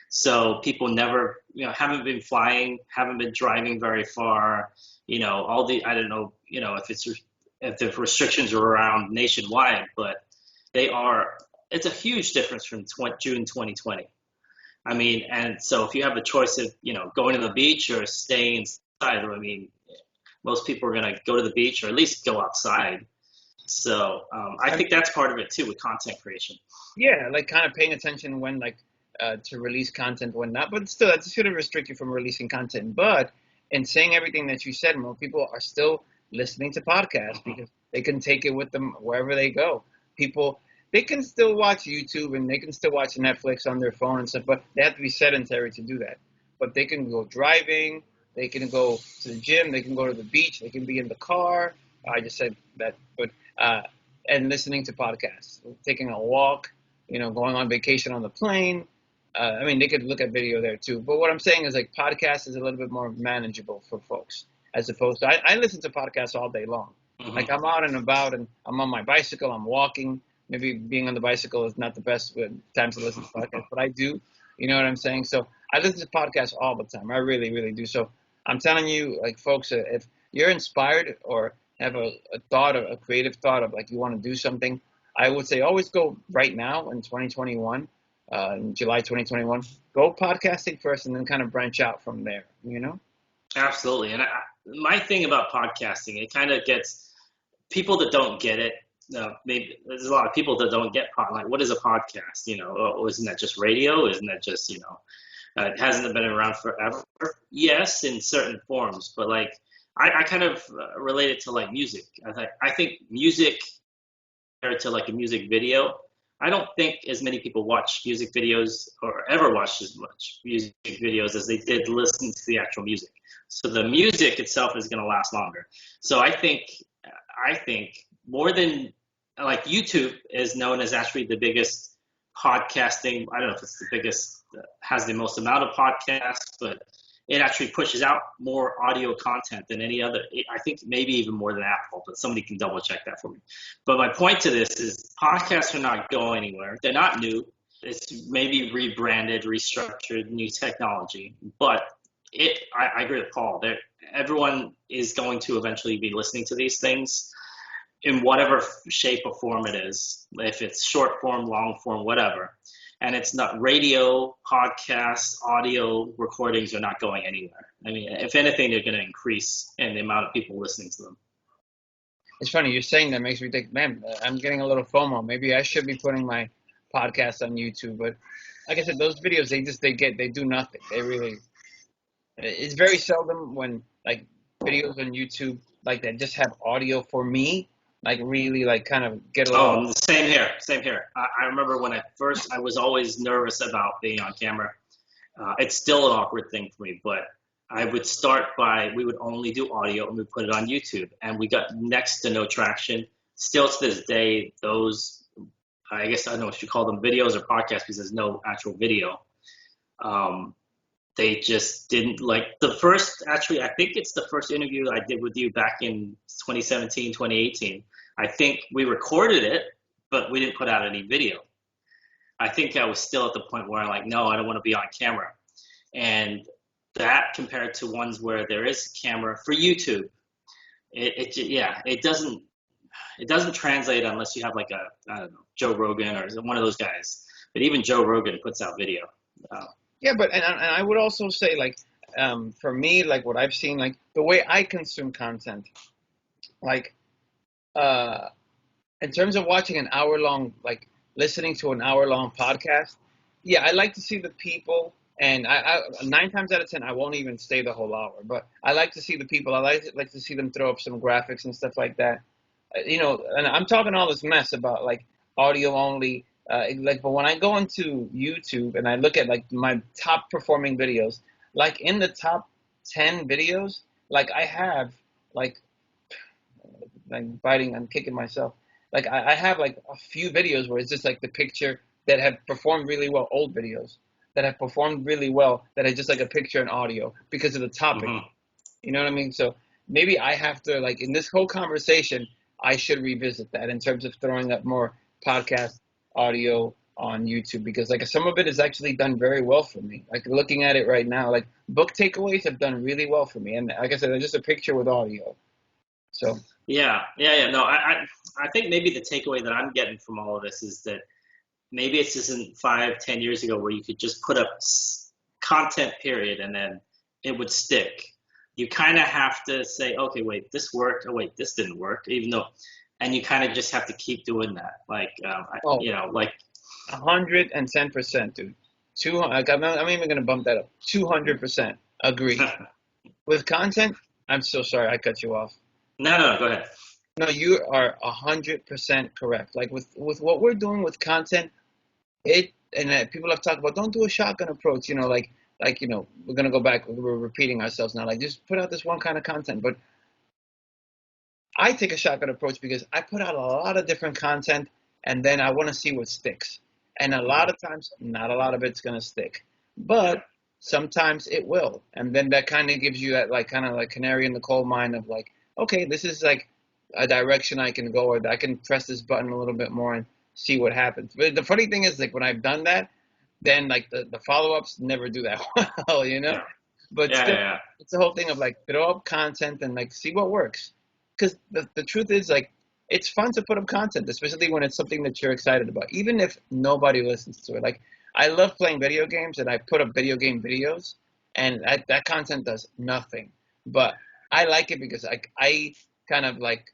so people never, haven't been flying, haven't been driving very far. All the I don't know, if the restrictions are around nationwide, but they are. It's a huge difference from June 2020. I mean, and so if you have a choice of, going to the beach or staying inside, I mean, most people are going to go to the beach or at least go outside. So I I think that's part of it too with content creation. Yeah, like kind of paying attention when like to release content when not, but still that shouldn't restrict you from releasing content. But in saying everything that you said, more people are still listening to podcasts Mhm. because they can take it with them wherever they go. People they can still watch YouTube and they can still watch Netflix on their phone and stuff, but they have to be sedentary to do that. But they can go driving, they can go to the gym, they can go to the beach, they can be in the car. I just said that, but uh, and listening to podcasts, taking a walk, going on vacation on the plane. I mean, they could look at video there too. But what I'm saying is like podcast is a little bit more manageable for folks as opposed to I listen to podcasts all day long. Like Mhm. I'm out and about and I'm on my bicycle, I'm walking. Maybe being on the bicycle is not the best time to listen to podcasts, but I do. You know what I'm saying? So I listen to podcasts all the time. I really, really do. So I'm telling you, like folks, if you're inspired or have a thought, a creative thought of like you want to do something, I would say always go right now in 2021, in July 2021. Go podcasting first, and then kind of branch out from there. Absolutely. And my thing about podcasting, it kind of gets people that don't get it. Maybe there's a lot of people that don't get like what is a podcast? Oh, isn't that just radio? Isn't that just it hasn't been around forever? Yes, in certain forms, but like I kind of relate it to like music. I think music compared to like a music video. I don't think as many people watch music videos or ever watched as much music videos as they did listen to the actual music. So the music itself is going to last longer. So I think more than like YouTube is known as actually the biggest podcasting. I don't know if it's the biggest, has the most amount of podcasts, but it actually pushes out more audio content than any other. I think maybe even more than Apple, but somebody can double check that for me. But my point to this is podcasts are not going anywhere. They're not new. It's maybe rebranded, restructured, new technology. But I agree with Paul. Everyone is going to eventually be listening to these things in whatever shape or form it is, if it's short form, long form, whatever. And it's not radio, podcasts, audio recordings are not going anywhere. I mean, if anything, they're going to increase in the amount of people listening to them. It's funny you're saying that makes me think, man, I'm getting a little FOMO. Maybe I should be putting my podcast on YouTube. But like I said, those videos they do nothing. They really it's very seldom when like videos on YouTube like that just have audio for me, like really like kind of get a little. Oh, same here, same here. I remember when I was always nervous about being on camera. It's still an awkward thing for me, but I would start by, we would only do audio and we put it on YouTube, and we got next to no traction. Still to this day, those, I guess I don't know if you call them videos or podcasts because there's no actual video. Um, they just didn't like the first, actually, I think it's the first interview I did with you back in 2017, 2018. I think we recorded it, but we didn't put out any video. I think I was still at the point where I'm like, no, I don't want to be on camera. And that compared to ones where there is camera for YouTube, yeah, it doesn't translate unless you have like I don't know, Joe Rogan or one of those guys. But even Joe Rogan puts out video. Uh, Yeah, but and I would also say like for me like what I've seen like the way I consume content like uh in terms of watching an hour long like listening to an hour-long podcast, yeah, I like to see the people. And I 9 times out of 10, I won't even stay the whole hour. But I like to see the people. I like to see them throw up some graphics and stuff like that. And I'm talking all this mess about like audio only. But when I go into YouTube and I look at like my top performing videos, like in the top 10 videos, like I have like biting, I'm kicking myself. Like I have like a few videos where it's just like the picture that have performed really well, old videos that have performed really well that are just like a picture and audio because of the topic. Mm-hmm. You know what I mean? So maybe I have to like in this whole conversation, I should revisit that in terms of throwing up more podcast audio on YouTube because like some of it is actually done very well for me. Like looking at it right now, like book takeaways have done really well for me. And like I said, they're just a picture with audio. So Yeah. No, I think maybe the takeaway that I'm getting from all of this is that maybe it's just in 5, 10 years ago where you could just put up content period and then it would stick. You kind of have to say, okay, wait, this worked. Oh, wait, this didn't work, even though, and you kind of just have to keep doing that. Like, oh, like 110%, dude. Like, I'm even gonna bump that up. 200% agree. With content, I'm so sorry I cut you off. no, go ahead. No, you are 100% correct. Like with what we're doing with content, people have talked about don't do a shotgun approach. We're gonna go back. We're repeating ourselves now. Like just put out this one kind of content. But I take a shotgun approach because I put out a lot of different content, and then I want to see what sticks. And a lot of times, not a lot of it's gonna stick, Yeah. but sometimes it will. And then that kind of gives you that like kind of like canary in the coal mine of like, okay, this is like a direction I can go, or I can press this button a little bit more and see what happens. But the funny thing is, like when I've done that, then like the follow-ups never do that well, you know? Yeah. But Yeah. still, Yeah. it's the whole thing of like throw up content and like see what works. Because the truth is like it's fun to put up content, especially when it's something that you're excited about, even if nobody listens to it. Like I love playing video games and I put up video game videos and that content does nothing. But I like it because I kind of like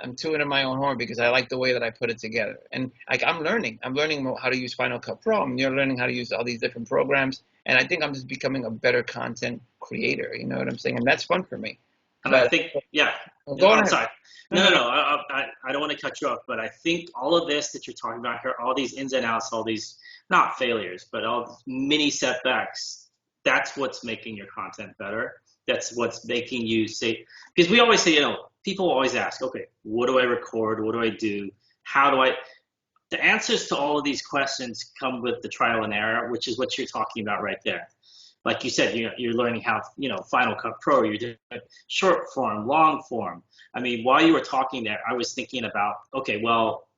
I'm tuning my own horn because I like the way that I put it together. And like I'm learning how to use Final Cut Pro. And you're learning how to use all these different programs. And I think I'm just becoming a better content creator. You know what I'm saying? And that's fun for me. And I But think, yeah, go I'm ahead. sorry. No, no, no. No. I don't want to cut you off, but I think all of this that you're talking about here, all these ins and outs, all these, not failures, but all mini setbacks, that's what's making your content better. That's what's making you say, because we always say, people always ask, okay, what do I record? What do I do? How do I, the answers to all of these questions come with the trial and error, which is what you're talking about right there. Like you said, you're learning how, Final Cut Pro, you're doing short form, long form. I mean, while you were talking there, I was thinking about, okay, well,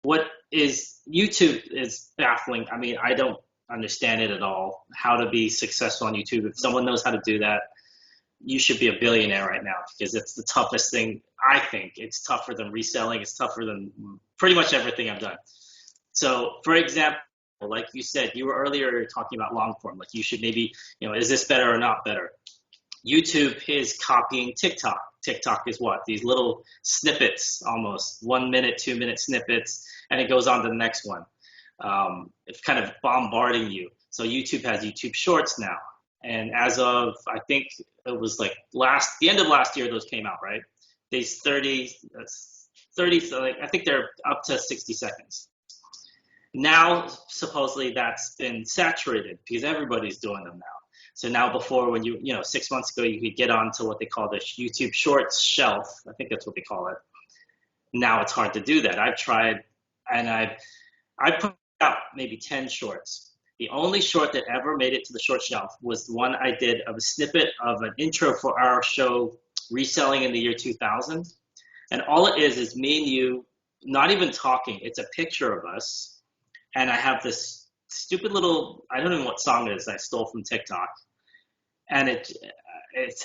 what is YouTube is baffling. I mean, I don't understand it at all, how to be successful on YouTube. If someone knows how to do that, you should be a billionaire right now because it's the toughest thing. I think it's tougher than reselling. It's tougher than pretty much everything I've done. So, for example, like you said, you were earlier talking about long form. Like you should maybe, is this better or not better? YouTube is copying TikTok. TikTok is what? These little snippets, almost 1 minute, 2 minute snippets, and it goes on to the next one. It's kind of bombarding you. So YouTube has YouTube Shorts now. And as of, I think it was like the end of last year, those came out, right? These 30, so like, I think they're up to 60 seconds. Now, supposedly that's been saturated because everybody's doing them now. So now before when 6 months ago, you could get onto what they call the YouTube Shorts shelf. I think that's what they call it. Now it's hard to do that. I've tried and I put out maybe 10 shorts. The only short that ever made it to the short shelf was the one I did of a snippet of an intro for our show, Reselling in the Year 2000. And all it is me and you not even talking. It's a picture of us. And I have this stupid little, I don't know what song it is I stole from TikTok. And it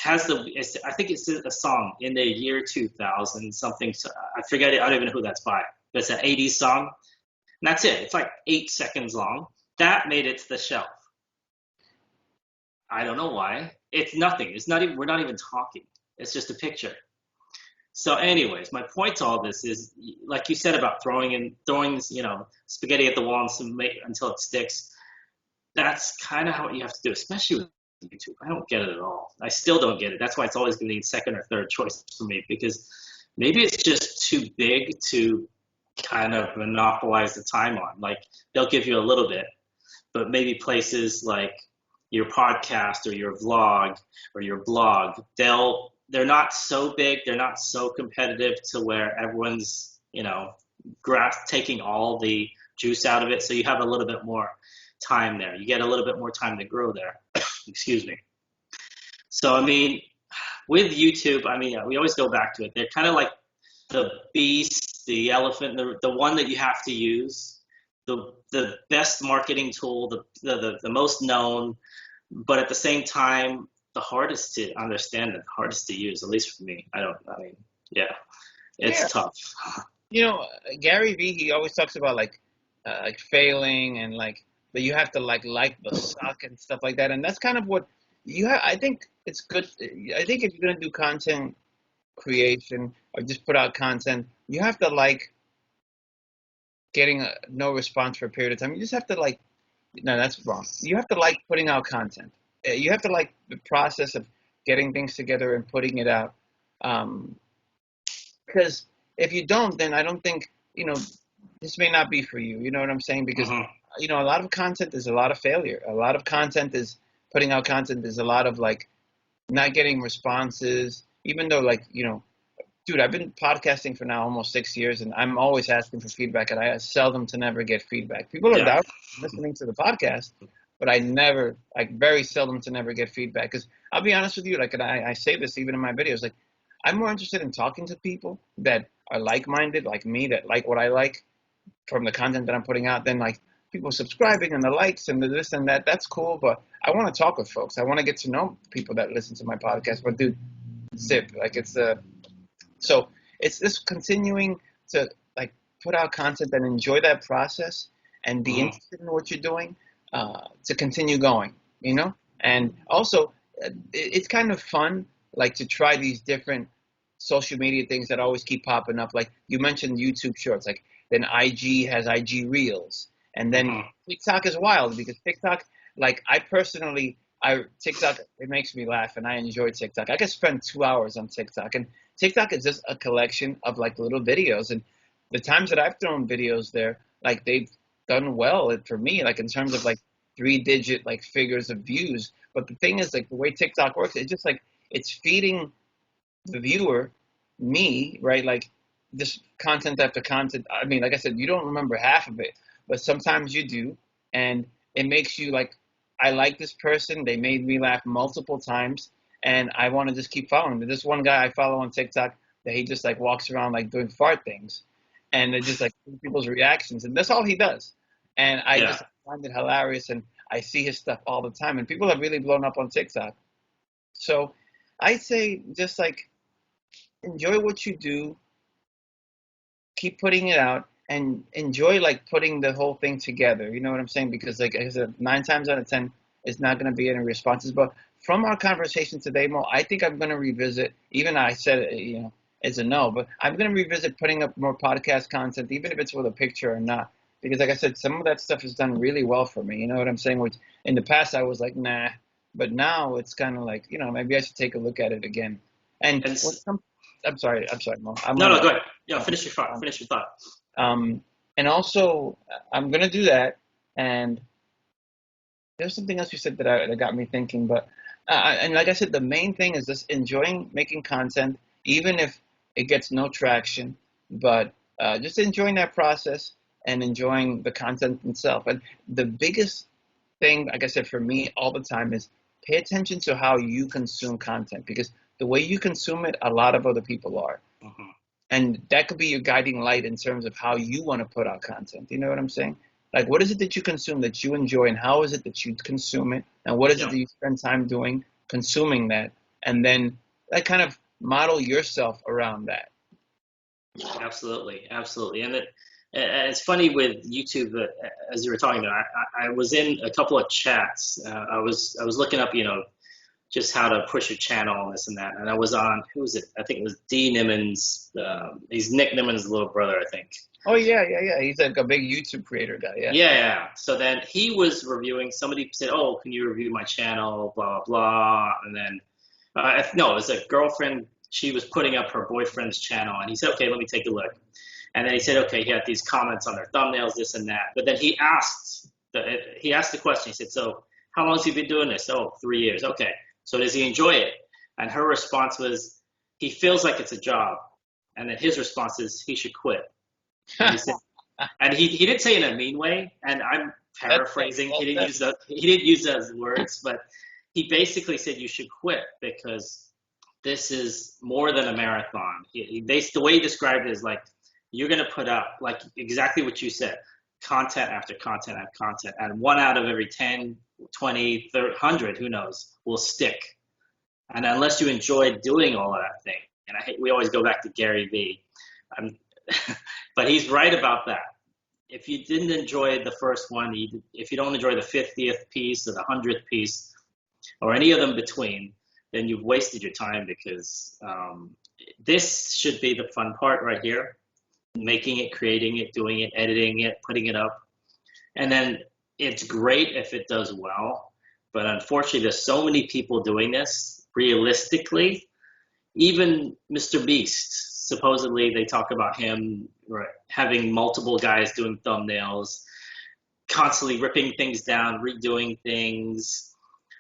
has I think it's a song in the year 2000, something, I forget it, I don't even know who that's by. But it's an 80s song. And that's it. It's like 8 seconds long. That made it to the shelf. I don't know why. It's nothing. We're not even talking. It's just a picture. So, anyways, my point to all this is, like you said about throwing spaghetti at the wall until it sticks. That's kind of how you have to do, especially with YouTube. I don't get it at all. I still don't get it. That's why it's always going to be second or third choice for me, because maybe it's just too big to kind of monopolize the time on. Like, they'll give you a little bit, but maybe places like your podcast or your vlog or your blog, they're not so big, they're not so competitive to where everyone's, taking all the juice out of it. So you have a little bit more time there. You get a little bit more time to grow there. Excuse me. So, I mean, with YouTube, I mean, we always go back to it. They're kind of like the beast, the elephant, the one that you have to use, the best marketing tool, the most known, but at the same time, the hardest to understand and the hardest to use, at least for me. Yeah, Yeah. it's tough. Gary Vee, he always talks about like failing and like that you have to like the suck and stuff like that. And that's kind of what you have. I think it's good. I think if you're gonna do content creation or just put out content, you have to like getting no response for a period of time. You just have to like. No, that's wrong. You have to like putting out content. You have to like the process of getting things together and putting it out. Because if you don't, then I don't think, this may not be for you. You know what I'm saying? Because, a lot of content is a lot of failure. A lot of content is putting out content is a lot of like not getting responses, even though like, dude, I've been podcasting for now almost 6 years and I'm always asking for feedback and I seldom to never get feedback. People are down listening to the podcast, but I never, like very seldom to never get feedback. Because I'll be honest with you, like, and I say this even in my videos, like, I'm more interested in talking to people that are like-minded, like me, that like what I like from the content that I'm putting out, than like people subscribing and the likes and the this and that. That's cool, but I want to talk with folks. I want to get to know people that listen to my podcast. But dude, zip, like so it's just continuing to like put out content and enjoy that process and be interested in what you're doing to continue going, And also, it's kind of fun, like to try these different social media things that always keep popping up. Like you mentioned YouTube Shorts, like then IG has IG Reels, and then TikTok is wild because TikTok, like TikTok, it makes me laugh and I enjoy TikTok. I could spend 2 hours on TikTok, and TikTok is just a collection of like little videos. And the times that I've thrown videos there, like they've done well for me, like in terms of like 3-digit like figures of views. But the thing is, like the way TikTok works, it's just like it's feeding the viewer, me, right? Like just content after content. I mean, like I said, you don't remember half of it, but sometimes you do. And it makes you like, I like this person. They made me laugh multiple times. And I want to just keep following. There's this one guy I follow on TikTok that he just like walks around like doing fart things. And it just like people's reactions. And that's all he does. And I just find it hilarious. And I see his stuff all the time. And people have really blown up on TikTok. So I say just like enjoy what you do, keep putting it out, and enjoy like putting the whole thing together. You know what I'm saying? Because like I said, 9 times out of 10, it's not going to be any responses. But from our conversation today, Mo, I think I'm going to revisit. Even I said it, it's a no, but I'm going to revisit putting up more podcast content, even if it's with a picture or not. Because like I said, some of that stuff has done really well for me. You know what I'm saying? Which in the past I was like, nah, but now it's kind of like, maybe I should take a look at it again. And I'm sorry, Mo. No, go ahead. Yeah, finish your thought. And also, I'm gonna do that. And there's something else you said that got me thinking. But and like I said, the main thing is just enjoying making content, even if it gets no traction. But just enjoying that process and enjoying the content itself. And the biggest thing, like I said, for me all the time is pay attention to how you consume content, because the way you consume it, a lot of other people are. And that could be your guiding light in terms of how you want to put out content. You know what I'm saying? Like, what is it that you consume that you enjoy, and how is it that you consume it? And what is it that you spend time doing, consuming that? And then like kind of model yourself around that. Absolutely. And it's funny with YouTube that, as you were talking about, I was in a couple of chats. I was looking up, just how to push your channel and this and that. And I was on, who was it? I think it was D. Nimmons. He's Nick Nimmons' little brother, I think. Oh yeah, yeah, yeah. He's like a big YouTube creator guy. Yeah. Yeah, yeah. So then he was reviewing. Somebody said, "Oh, can you review my channel?" Blah blah blah. And then no, it was a girlfriend. She was putting up her boyfriend's channel, and he said, "Okay, let me take a look." And then he said, "Okay, he had these comments on their thumbnails, this and that." But then he asked the question. He said, "So how long has he been doing this?" "Oh, 3 years." "Okay. So does he enjoy it?" And her response was, "He feels like it's a job." And then his response is, "He should quit." And he said, and he didn't say it in a mean way, and I'm paraphrasing. He didn't use those words, but he basically said you should quit because this is more than a marathon. The way he described it is like you're going to put up like exactly what you said, content after content after content, and one out of every 10, 20, 30, 100, who knows, will stick. And unless you enjoy doing all of that thing, and we always go back to Gary Vee, but he's right about that. If you didn't enjoy the first one, if you don't enjoy the 50th piece or the 100th piece or any of them between, then you've wasted your time because this should be the fun part right here. Making it, creating it, doing it, editing it, putting it up. And then it's great if it does well. But unfortunately, there's so many people doing this. Realistically, even Mr. Beast, supposedly they talk about him having multiple guys doing thumbnails, constantly ripping things down, redoing things.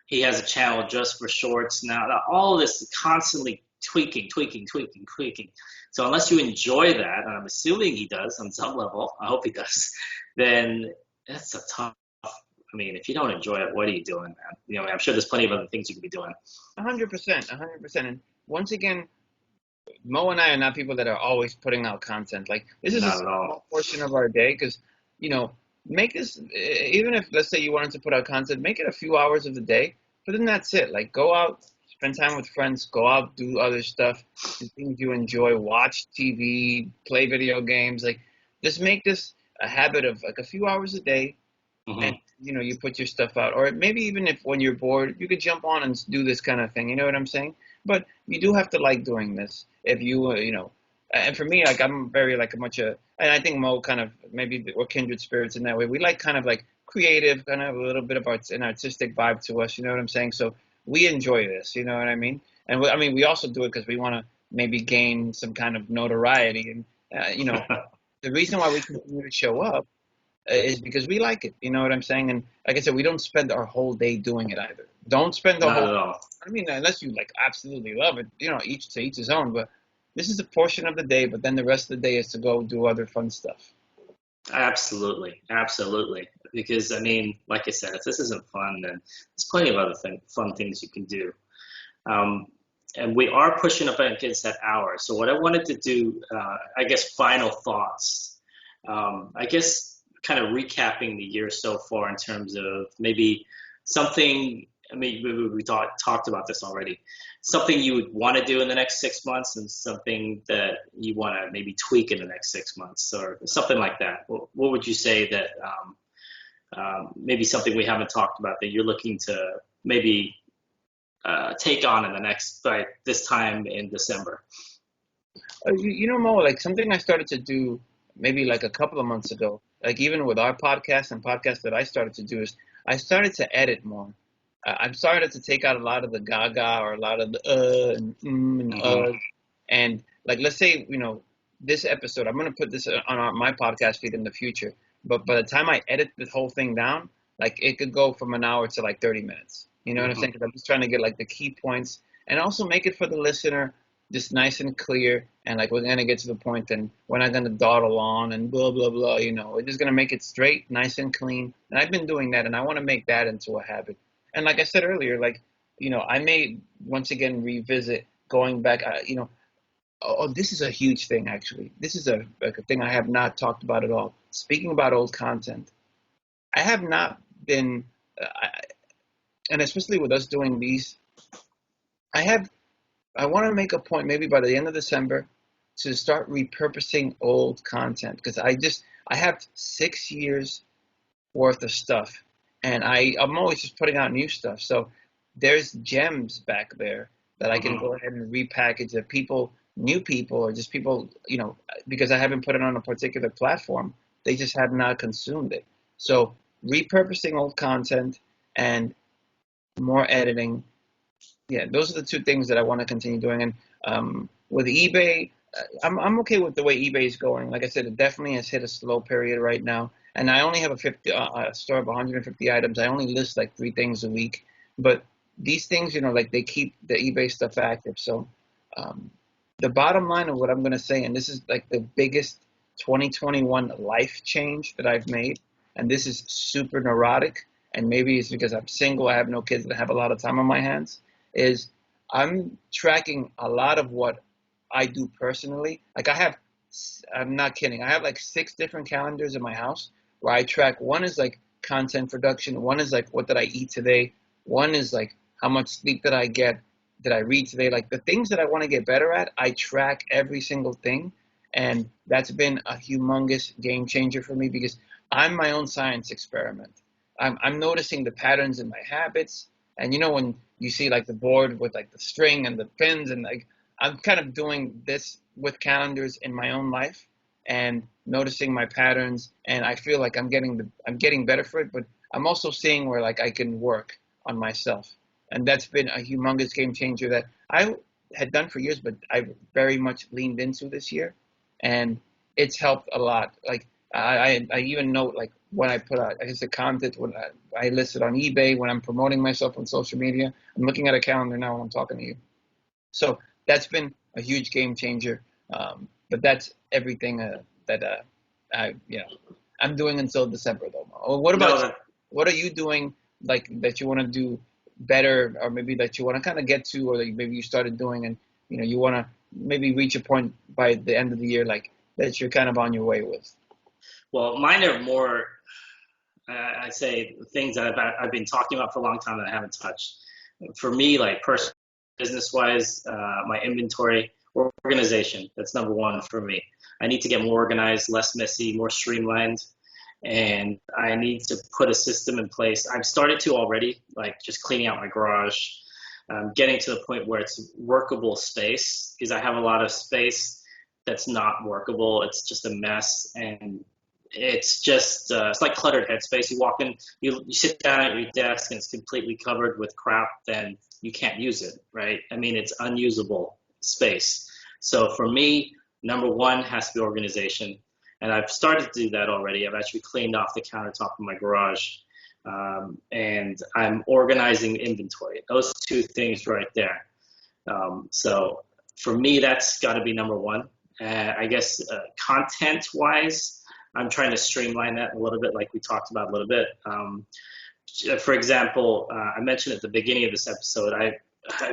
He has a channel just for shorts now. All this constantly tweaking. So unless you enjoy that, and I'm assuming he does on some level, I hope he does, then that's a tough. I mean, if you don't enjoy it, what are you doing, man? You know, I'm sure there's plenty of other things you could be doing. 100%, 100%. And once again, Mo and I are not people that are always putting out content. Like this is a small portion of our day because, you know, make this, even if let's say you wanted to put out content, make it a few hours of the day, but then that's it. Like go out, spend time with friends, go out, do other stuff, do things you enjoy, watch TV, play video games. Like just make this a habit of like a few hours a day. And you know, you put your stuff out, or maybe even if when you're bored, you could jump on and do this kind of thing. You know what I'm saying? But you do have to like doing this. If you, you know, and for me, like I'm very like a much and I think Mo kind of maybe we're kindred spirits in that way. We like kind of like creative, kind of a little bit of an artistic vibe to us. You know what I'm saying? So we enjoy this. You know what I mean? And I mean, we also do it because we want to maybe gain some kind of notoriety. And you know, the reason why we continue to show up is because we like it. You know what I'm saying? And like I said, we don't spend our whole day doing it either. Don't spend the Not whole. at all. I mean, unless you like absolutely love it. You know, each to each his own. But this is a portion of the day. But then the rest of the day is to go do other fun stuff. Absolutely, absolutely. Because I mean, like I said, if this isn't fun, then there's plenty of other fun things you can do. And we are pushing up against that hour. So what I wanted to do, I guess, final thoughts. I guess kind of recapping the year so far in terms of maybe something. I mean, we talked about this already. Something you would want to do in the next 6 months, and something that you want to maybe tweak in the next 6 months, or something like that. What would you say that maybe something we haven't talked about that you're looking to maybe take on in the next, by this time in December? You know, Mo, like something I started to do maybe like a couple of months ago, like even with our podcast and podcasts that I started to do is I started to edit more. I've started to take out a lot of the gaga or a lot of the and and like let's say you know this episode I'm gonna put this on my podcast feed in the future, but by the time I edit the whole thing down, like it could go from an hour to like 30 minutes. You know what I'm saying? 'Cause I'm just trying to get like the key points and also make it for the listener just nice and clear, and like we're gonna get to the point, and we're not gonna dawdle on and blah blah blah. You know, we're just gonna make it straight, nice and clean. And I've been doing that, and I want to make that into a habit. And like I said earlier, like you know, I may once again revisit going back. You know, this is a huge thing actually. This is like a thing I have not talked about at all. Speaking about old content, I have not been, and especially with us doing these, I want to make a point maybe by the end of December to start repurposing old content because I have 6 years worth of stuff and I'm always just putting out new stuff. So there's gems back there that I can Mm-hmm. go ahead and repackage that people, new people, or just people, because I haven't put it on a particular platform, they just have not consumed it. So repurposing old content and more editing. Yeah, those are the two things that I want to continue doing. And with eBay, I'm okay with the way eBay is going. Like I said, it definitely has hit a slow period right now. And I only have a store of 150 items. I only list like 3 things a week. But these things, like they keep the eBay stuff active. So um, the bottom line of what I'm going to say, and this is like the biggest 2021 life change that I've made, and this is super neurotic, and maybe it's because I'm single, I have no kids, and I have a lot of time on my hands, is I'm tracking a lot of what I do personally. Like I'm not kidding, I have like 6 different calendars in my house where I track. One is like content production, one is like what did I eat today, one is like how much sleep did I get, did I read today, like the things that I want to get better at. I track every single thing, and that's been a humongous game changer for me because I'm my own science experiment. I'm noticing the patterns in my habits, and when you see like the board with like the string and the pins, and like I'm kind of doing this with calendars in my own life and noticing my patterns, and I feel like I'm getting better for it, but I'm also seeing where like I can work on myself. And that's been a humongous game changer that I had done for years, but I've very much leaned into this year, and it's helped a lot. Like I even note like when I put out, I guess, the content when I list it on eBay, when I'm promoting myself on social media. I'm looking at a calendar now when I'm talking to you. So that's been a huge game changer. But that's everything that I'm doing until December though. What about you? No, What are you doing like that you want to do better, or maybe that you want to kind of get to, or that maybe you started doing, and you want to maybe reach a point by the end of the year like that you're kind of on your way with? well, mine are more, I say things that I've been talking about for a long time that I haven't touched. For me, like personal, business wise, my inventory organization, that's number one for me. I need to get more organized, less messy, more streamlined, and I need to put a system in place. I've started to already, like just cleaning out my garage, getting to the point where it's workable space, because I have a lot of space that's not workable. It's just a mess, and it's just it's like cluttered headspace. You walk in, you sit down at your desk, and it's completely covered with crap. Then you can't use it, right? I mean, it's unusable space. So for me, number one has to be organization, and I've started to do that already. I've actually cleaned off the countertop in my garage, and I'm organizing inventory. Those two things right there. So for me, that's got to be number one. I guess content-wise, I'm trying to streamline that a little bit, like we talked about a little bit. For example, I mentioned at the beginning of this episode, I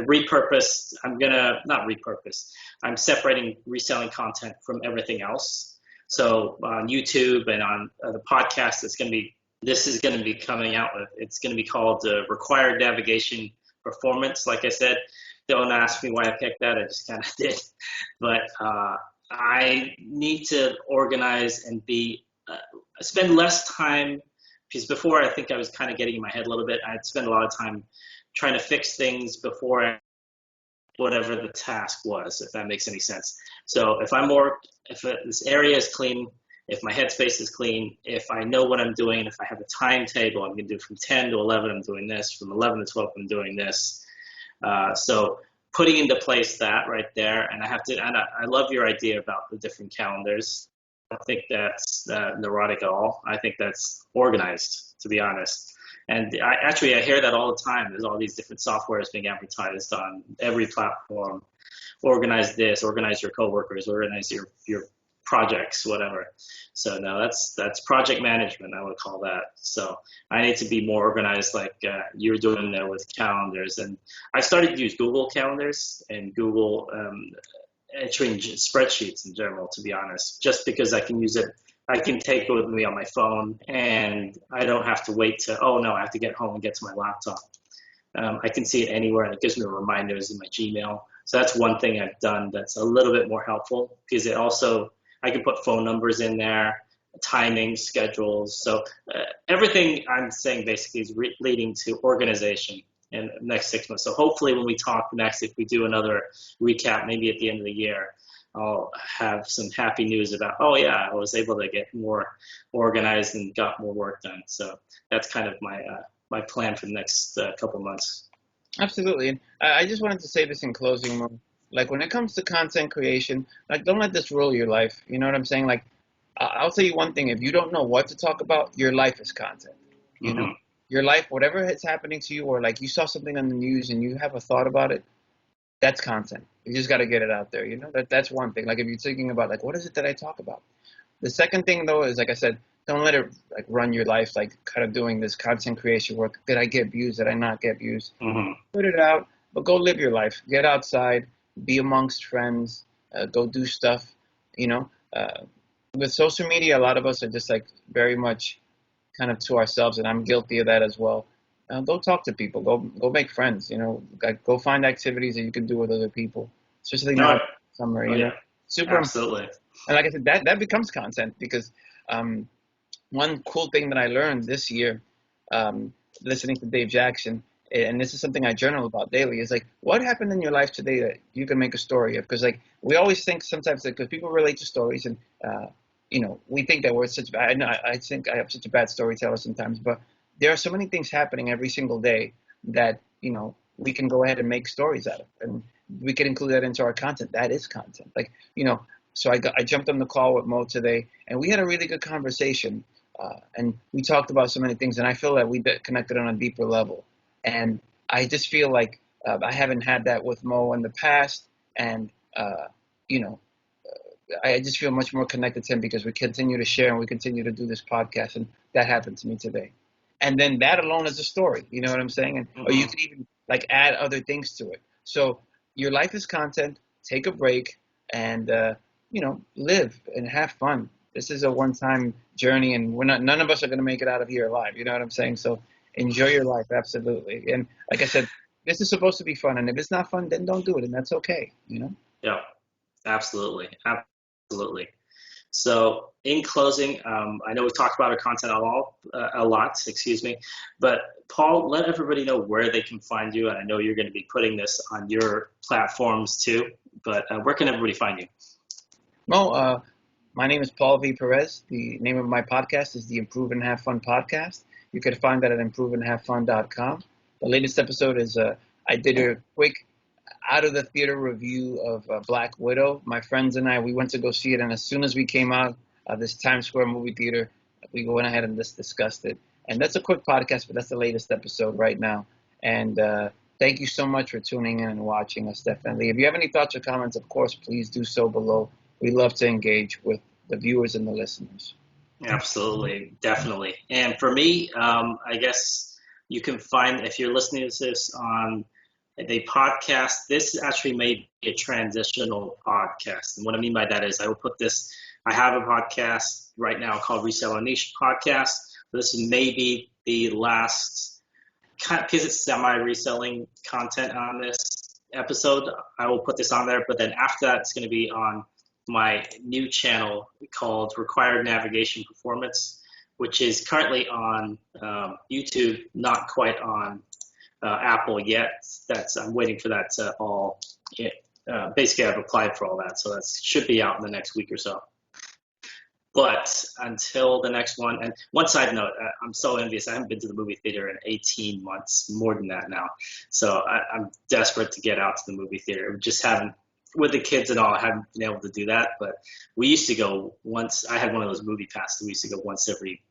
repurposed. I'm gonna not repurpose. I'm separating reselling content from everything else. So on YouTube and on the podcast, this is going to be coming out with. It's going to be called Required Navigation Performance. Like I said, don't ask me why I picked that. I just kind of did. But I need to organize and spend less time, because before I think I was kind of getting in my head a little bit. I'd spend a lot of time trying to fix things before whatever the task was, if that makes any sense. So if this area is clean, if my headspace is clean, if I know what I'm doing, if I have a timetable, I'm going to do from 10 to 11, I'm doing this, from 11 to 12, I'm doing this. So putting into place that right there, and I love your idea about the different calendars. I don't think that's neurotic at all. I think that's organized, to be honest. And I hear that all the time. There's all these different softwares being advertised on every platform. Organize this, organize your coworkers, organize your projects, whatever. So no, that's project management, I would call that. So I need to be more organized, like you're doing there with calendars. And I started to use Google Calendars and Google entering spreadsheets in general, to be honest, just because I can use it. I can take it with me on my phone, and I don't have to wait I have to get home and get to my laptop. I can see it anywhere, and it gives me reminders in my Gmail. So that's one thing I've done that's a little bit more helpful, because I can put phone numbers in there, timing, schedules. So everything I'm saying basically is leading to organization. in the next 6 months. So hopefully when we talk next, if we do another recap, maybe at the end of the year, I'll have some happy news about, oh yeah, I was able to get more organized and got more work done. So that's kind of my plan for the next couple months. Absolutely. And I just wanted to say this in closing, Mo. Like when it comes to content creation, like don't let this rule your life. You know what I'm saying? Like I'll tell you one thing: if you don't know what to talk about, your life is content. You know, Mm-hmm. your life, whatever is happening to you, or like you saw something on the news and you have a thought about it, that's content. You just got to get it out there. You know, that's one thing. Like if you're thinking about like what is it that I talk about? The second thing though is like I said, don't let it like run your life. Like kind of doing this content creation work. Did I get views? Did I not get views? Mm-hmm. Put it out, but go live your life. Get outside, be amongst friends, go do stuff. You know, with social media, a lot of us are just like very much kind of to ourselves, and I'm guilty of that as well. Go talk to people. Go make friends. You know, like, go find activities that you can do with other people, especially now in summer. Oh You know, yeah, super important. absolutely. And like I said, that becomes content because um, one cool thing that I learned this year, listening to Dave Jackson, and this is something I journal about daily, is like, what happened in your life today that you can make a story of? Because like we always think sometimes that because people relate to stories, and you know, we think that we're such bad. I think I have such a bad storyteller sometimes, but there are so many things happening every single day that you know we can go ahead and make stories out of, and we can include that into our content. That is content, like you know. So I jumped on the call with Mo today, and we had a really good conversation. And we talked about so many things, and I feel that we connected on a deeper level. And I just feel like I haven't had that with Mo in the past, and you know, I just feel much more connected to him because we continue to share and we continue to do this podcast, and that happened to me today. And then that alone is a story, you know what I'm saying? And or you Mm-hmm. could even like add other things to it. So your life is content. Take a break and you know live and have fun. This is a one-time journey, and we're not. None of us are going to make it out of here alive. You know what I'm saying? So enjoy your life, absolutely. And like I said, this is supposed to be fun, and if it's not fun, then don't do it, and that's okay. You know. Yeah, absolutely, absolutely. So, in closing, I know we've talked about our content a lot, excuse me, but Paul, let everybody know where they can find you. And I know you're going to be putting this on your platforms too, but where can everybody find you? Well, my name is Paul V. Perez. The name of my podcast is the Improve and Have Fun podcast. You can find that at improveandhavefun.com. The latest episode is I did a quick out of the theater review of Black Widow. My friends and I, we went to go see it, and as soon as we came out of this Times Square movie theater, we went ahead and just discussed it. And that's a quick podcast, but that's the latest episode right now. And thank you so much for tuning in and watching us, definitely. If you have any thoughts or comments, of course, please do so below. We love to engage with the viewers and the listeners. Absolutely, definitely. And for me, I guess you can find, if you're listening to this on the podcast, this actually may be a transitional podcast. And what I mean by that is I will put this, I have a podcast right now called Reseller Niche Podcast. This may be the last, because it's semi-reselling content on this episode, I will put this on there. But then after that, it's going to be on my new channel called Required Navigation Performance, which is currently on YouTube, not quite on Apple yet. I'm waiting for that to all. Basically, I've applied for all that, so that should be out in the next week or so. But until the next one, and one side note, I'm so envious. I haven't been to the movie theater in 18 months, more than that now. So I'm desperate to get out to the movie theater. Just haven't, with the kids and all, I haven't been able to do that. But we used to go once. I had one of those movie passes. We used to go once every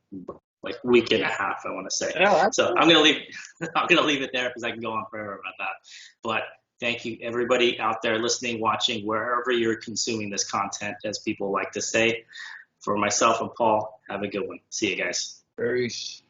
like week and a half, I want to say. Oh, So I'm gonna leave. I'm gonna leave it there because I can go on forever about that. But thank you, everybody out there listening, watching, wherever you're consuming this content, as people like to say. For myself and Paul, have a good one. See you guys. Peace.